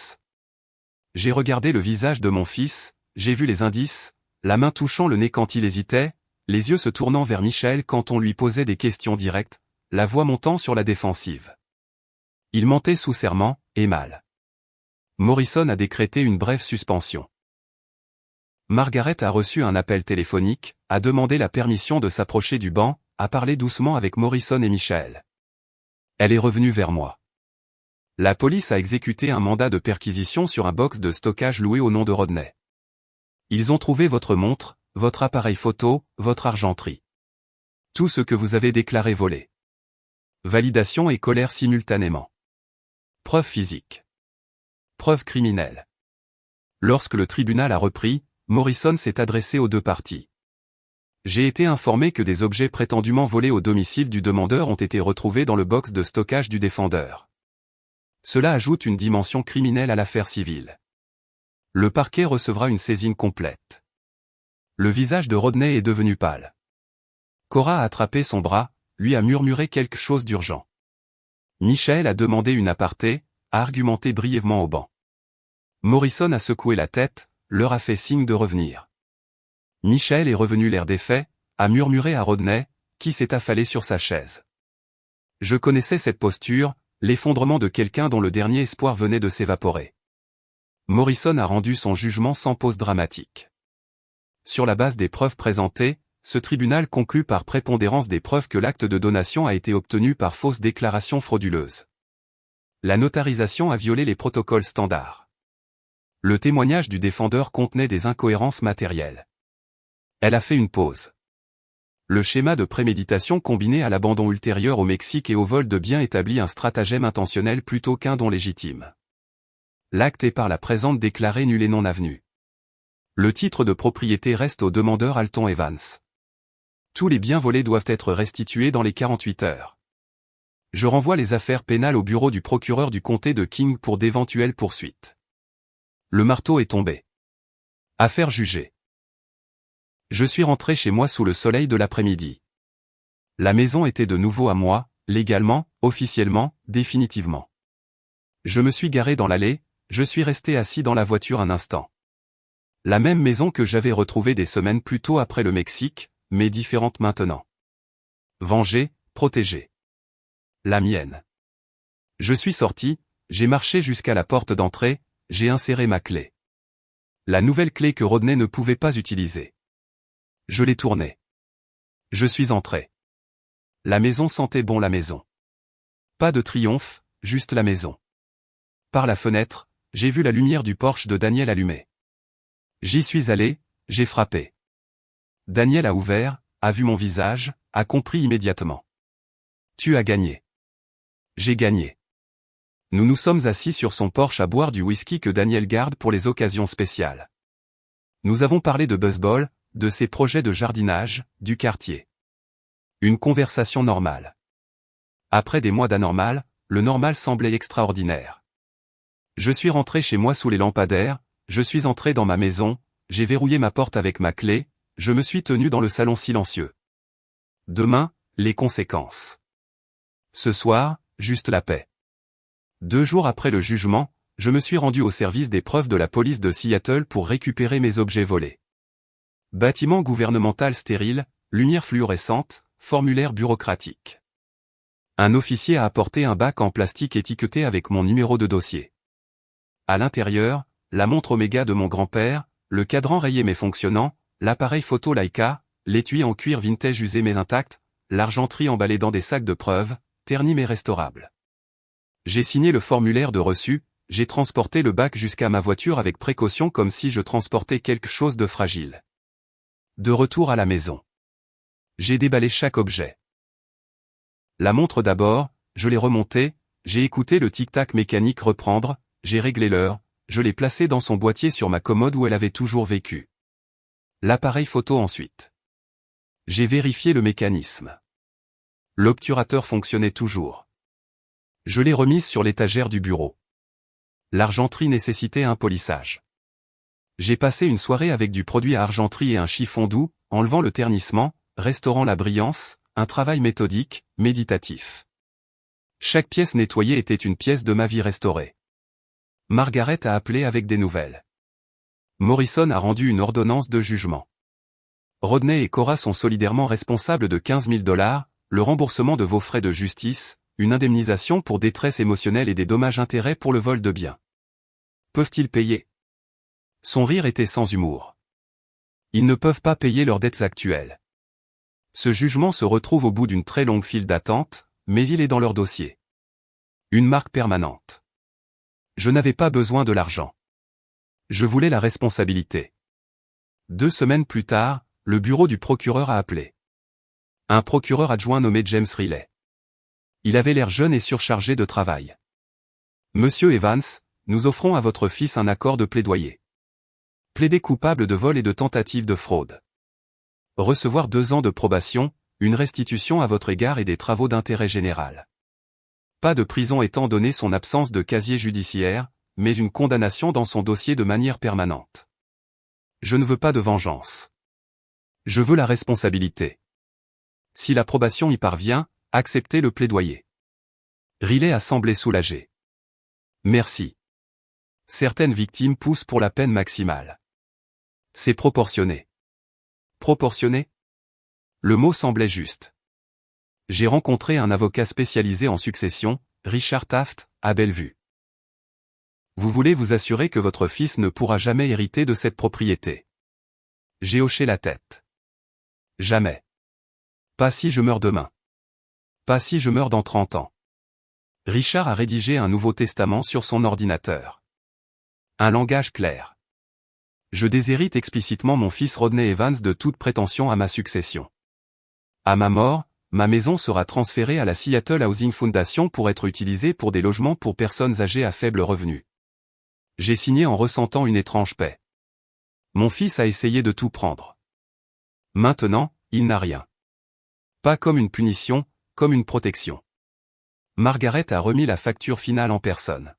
J'ai regardé le visage de mon fils, j'ai vu les indices, la main touchant le nez quand il hésitait, les yeux se tournant vers Michael quand on lui posait des questions directes, la voix montant sur la défensive. Il mentait sous serment, et mal. Morrison a décrété une brève suspension. Margaret a reçu un appel téléphonique, a demandé la permission de s'approcher du banc, a parlé doucement avec Morrison et Michael. Elle est revenue vers moi. La police a exécuté un mandat de perquisition sur un box de stockage loué au nom de Rodney. Ils ont trouvé votre montre, votre appareil photo, votre argenterie. Tout ce que vous avez déclaré volé. Validation et colère simultanément. Preuve physique. Preuve criminelle. Lorsque le tribunal a repris, Morrison s'est adressé aux deux parties. J'ai été informé que des objets prétendument volés au domicile du demandeur ont été retrouvés dans le box de stockage du défendeur. Cela ajoute une dimension criminelle à l'affaire civile. Le parquet recevra une saisine complète. Le visage de Rodney est devenu pâle. Cora a attrapé son bras, lui a murmuré quelque chose d'urgent. Michael a demandé une aparté, a argumenté brièvement au banc. Morrison a secoué la tête, leur a fait signe de revenir. Michael est revenu l'air défait, a murmuré à Rodney, qui s'est affalé sur sa chaise. Je connaissais cette posture, l'effondrement de quelqu'un dont le dernier espoir venait de s'évaporer. Morrison a rendu son jugement sans pause dramatique. Sur la base des preuves présentées, ce tribunal conclut par prépondérance des preuves que l'acte de donation a été obtenu par fausse déclaration frauduleuse. La notarisation a violé les protocoles standards. Le témoignage du défendeur contenait des incohérences matérielles. Elle a fait une pause. Le schéma de préméditation combiné à l'abandon ultérieur au Mexique et au vol de biens établit un stratagème intentionnel plutôt qu'un don légitime. L'acte est par la présente déclaré nul et non avenu. Le titre de propriété reste au demandeur Alton Evans. Tous les biens volés doivent être restitués dans les 48 heures. Je renvoie les affaires pénales au bureau du procureur du comté de King pour d'éventuelles poursuites. Le marteau est tombé. Affaire jugée. Je suis rentré chez moi sous le soleil de l'après-midi. La maison était de nouveau à moi, légalement, officiellement, définitivement. Je me suis garé dans l'allée, je suis resté assis dans la voiture un instant. La même maison que j'avais retrouvée des semaines plus tôt après le Mexique, mais différente maintenant. Vengée, protégée. La mienne. Je suis sorti, j'ai marché jusqu'à la porte d'entrée, j'ai inséré ma clé. La nouvelle clé que Rodney ne pouvait pas utiliser. Je l'ai tournée. Je suis entré. La maison sentait bon la maison. Pas de triomphe, juste la maison. Par la fenêtre, j'ai vu la lumière du Porsche de Daniel allumée. J'y suis allé, j'ai frappé. Daniel a ouvert, a vu mon visage, a compris immédiatement. Tu as gagné. J'ai gagné. Nous nous sommes assis sur son Porsche à boire du whisky que Daniel garde pour les occasions spéciales. Nous avons parlé de baseball, de ses projets de jardinage, du quartier. Une conversation normale. Après des mois d'anormal, le normal semblait extraordinaire. Je suis rentré chez moi sous les lampadaires, je suis entré dans ma maison, j'ai verrouillé ma porte avec ma clé, je me suis tenu dans le salon silencieux. Demain, les conséquences. Ce soir, juste la paix. 2 jours après le jugement, je me suis rendu au service des preuves de la police de Seattle pour récupérer mes objets volés. Bâtiment gouvernemental stérile, lumière fluorescente, formulaire bureaucratique. Un officier a apporté un bac en plastique étiqueté avec mon numéro de dossier. À l'intérieur, la montre Omega de mon grand-père, le cadran rayé mais fonctionnant, l'appareil photo Leica, l'étui en cuir vintage usé mais intact, l'argenterie emballée dans des sacs de preuves, ternis mais restaurables. J'ai signé le formulaire de reçu, j'ai transporté le bac jusqu'à ma voiture avec précaution comme si je transportais quelque chose de fragile. De retour à la maison. J'ai déballé chaque objet. La montre d'abord, je l'ai remontée, j'ai écouté le tic-tac mécanique reprendre, j'ai réglé l'heure, je l'ai placée dans son boîtier sur ma commode où elle avait toujours vécu. L'appareil photo ensuite. J'ai vérifié le mécanisme. L'obturateur fonctionnait toujours. Je l'ai remise sur l'étagère du bureau. L'argenterie nécessitait un polissage. J'ai passé une soirée avec du produit à argenterie et un chiffon doux, enlevant le ternissement, restaurant la brillance, un travail méthodique, méditatif. Chaque pièce nettoyée était une pièce de ma vie restaurée. Margaret a appelé avec des nouvelles. Morrison a rendu une ordonnance de jugement. Rodney et Cora sont solidairement responsables de 15 000 $, le remboursement de vos frais de justice, une indemnisation pour détresse émotionnelle et des dommages-intérêts pour le vol de biens. Peuvent-ils payer? Son rire était sans humour. Ils ne peuvent pas payer leurs dettes actuelles. Ce jugement se retrouve au bout d'une très longue file d'attente, mais il est dans leur dossier. Une marque permanente. Je n'avais pas besoin de l'argent. Je voulais la responsabilité. 2 semaines plus tard, le bureau du procureur a appelé. Un procureur adjoint nommé James Riley. Il avait l'air jeune et surchargé de travail. Monsieur Evans, nous offrons à votre fils un accord de plaidoyer. Plaider coupable de vol et de tentative de fraude. Recevoir 2 ans de probation, une restitution à votre égard et des travaux d'intérêt général. Pas de prison étant donné son absence de casier judiciaire, mais une condamnation dans son dossier de manière permanente. Je ne veux pas de vengeance. Je veux la responsabilité. Si la probation y parvient, acceptez le plaidoyer. Riley a semblé soulagé. Merci. Certaines victimes poussent pour la peine maximale. C'est proportionné. Proportionné? Le mot semblait juste. J'ai rencontré un avocat spécialisé en succession, Richard Taft, à Bellevue. Vous voulez vous assurer que votre fils ne pourra jamais hériter de cette propriété. J'ai hoché la tête. Jamais. Pas si je meurs demain. Pas si je meurs dans 30 ans. Richard a rédigé un Nouveau Testament sur son ordinateur. Un langage clair. Je déshérite explicitement mon fils Rodney Evans de toute prétention à ma succession. À ma mort, ma maison sera transférée à la Seattle Housing Foundation pour être utilisée pour des logements pour personnes âgées à faible revenu. J'ai signé en ressentant une étrange paix. Mon fils a essayé de tout prendre. Maintenant, il n'a rien. Pas comme une punition, comme une protection. Margaret a remis la facture finale en personne.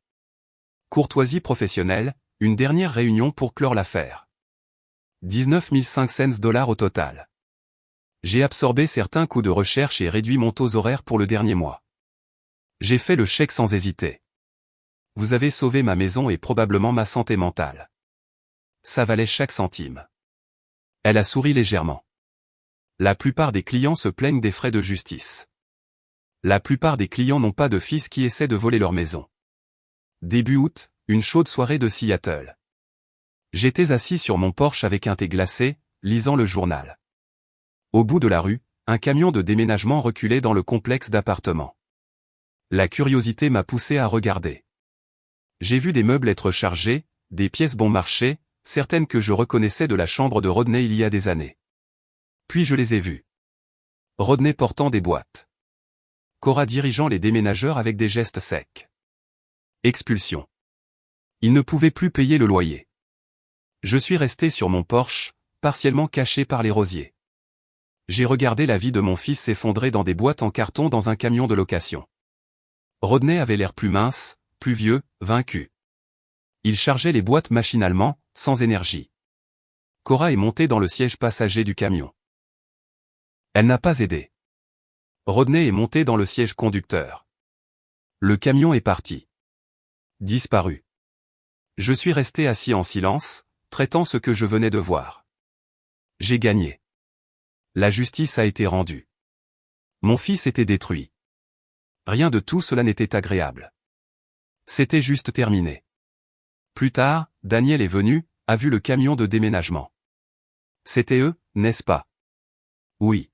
Courtoisie professionnelle, une dernière réunion pour clore l'affaire. 19 500 $ au total. J'ai absorbé certains coûts de recherche et réduit mon taux horaire pour le dernier mois. J'ai fait le chèque sans hésiter. Vous avez sauvé ma maison et probablement ma santé mentale. Ça valait chaque centime. Elle a souri légèrement. La plupart des clients se plaignent des frais de justice. La plupart des clients n'ont pas de fils qui essaient de voler leur maison. Début août, une chaude soirée de Seattle. J'étais assis sur mon porche avec un thé glacé, lisant le journal. Au bout de la rue, un camion de déménagement reculait dans le complexe d'appartements. La curiosité m'a poussé à regarder. J'ai vu des meubles être chargés, des pièces bon marché, certaines que je reconnaissais de la chambre de Rodney il y a des années. Puis je les ai vues. Rodney portant des boîtes. Cora dirigeant les déménageurs avec des gestes secs. Expulsion. Il ne pouvait plus payer le loyer. Je suis resté sur mon porche, partiellement caché par les rosiers. J'ai regardé la vie de mon fils s'effondrer dans des boîtes en carton dans un camion de location. Rodney avait l'air plus mince, plus vieux, vaincu. Il chargeait les boîtes machinalement, sans énergie. Cora est montée dans le siège passager du camion. Elle n'a pas aidé. Rodney est monté dans le siège conducteur. Le camion est parti. Disparu. Je suis resté assis en silence, traitant ce que je venais de voir. J'ai gagné. La justice a été rendue. Mon fils était détruit. Rien de tout cela n'était agréable. C'était juste terminé. Plus tard, Daniel est venu, a vu le camion de déménagement. C'était eux, n'est-ce pas? Oui.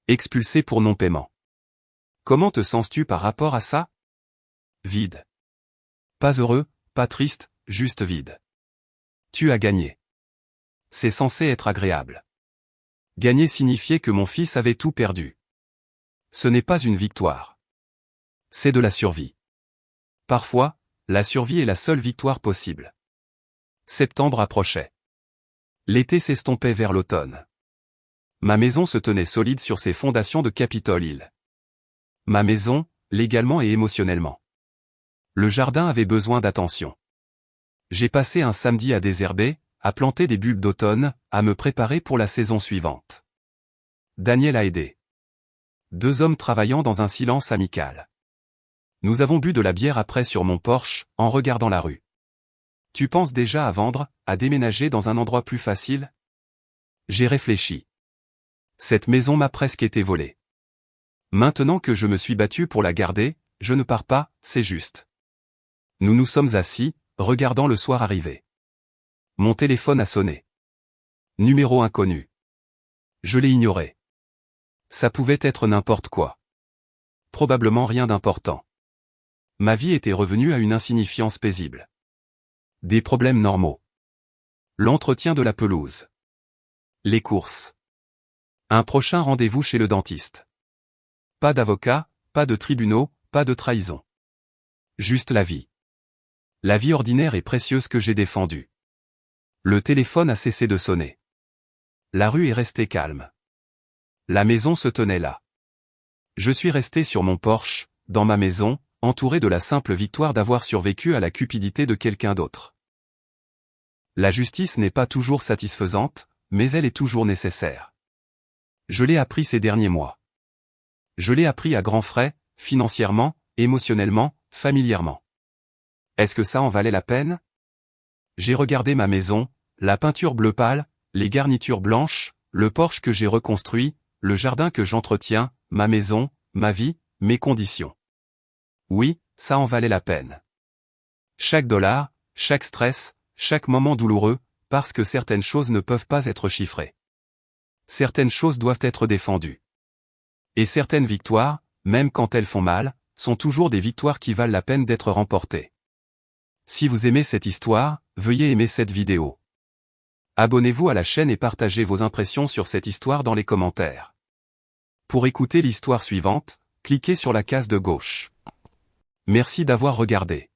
Expulsé pour non-paiement. Comment te sens-tu par rapport à ça? Vide. Pas heureux, pas triste, juste vide. Tu as gagné. C'est censé être agréable. Gagner signifiait que mon fils avait tout perdu. Ce n'est pas une victoire. C'est de la survie. Parfois, la survie est la seule victoire possible. Septembre approchait. L'été s'estompait vers l'automne. Ma maison se tenait solide sur ses fondations de Capitol Hill. Ma maison, légalement et émotionnellement. Le jardin avait besoin d'attention. J'ai passé un samedi à désherber, à planter des bulbes d'automne, à me préparer pour la saison suivante. Daniel a aidé. 2 hommes travaillant dans un silence amical. Nous avons bu de la bière après sur mon porche, en regardant la rue. Tu penses déjà à vendre, à déménager dans un endroit plus facile? J'ai réfléchi. Cette maison m'a presque été volée. Maintenant que je me suis battu pour la garder, je ne pars pas, c'est juste. Nous nous sommes assis, regardant le soir arriver. Mon téléphone a sonné. Numéro inconnu. Je l'ai ignoré. Ça pouvait être n'importe quoi. Probablement rien d'important. Ma vie était revenue à une insignifiance paisible. Des problèmes normaux. L'entretien de la pelouse. Les courses. Un prochain rendez-vous chez le dentiste. Pas d'avocat, pas de tribunaux, pas de trahison. Juste la vie. La vie ordinaire et précieuse que j'ai défendue. Le téléphone a cessé de sonner. La rue est restée calme. La maison se tenait là. Je suis resté sur mon porche, dans ma maison, entouré de la simple victoire d'avoir survécu à la cupidité de quelqu'un d'autre. La justice n'est pas toujours satisfaisante, mais elle est toujours nécessaire. Je l'ai appris ces derniers mois. Je l'ai appris à grands frais, financièrement, émotionnellement, familièrement. Est-ce que ça en valait la peine? J'ai regardé ma maison, la peinture bleu pâle, les garnitures blanches, le porche que j'ai reconstruit, le jardin que j'entretiens, ma maison, ma vie, mes conditions. Oui, ça en valait la peine. Chaque dollar, chaque stress, chaque moment douloureux, parce que certaines choses ne peuvent pas être chiffrées. Certaines choses doivent être défendues. Et certaines victoires, même quand elles font mal, sont toujours des victoires qui valent la peine d'être remportées. Si vous aimez cette histoire, veuillez aimer cette vidéo. Abonnez-vous à la chaîne et partagez vos impressions sur cette histoire dans les commentaires. Pour écouter l'histoire suivante, cliquez sur la case de gauche. Merci d'avoir regardé.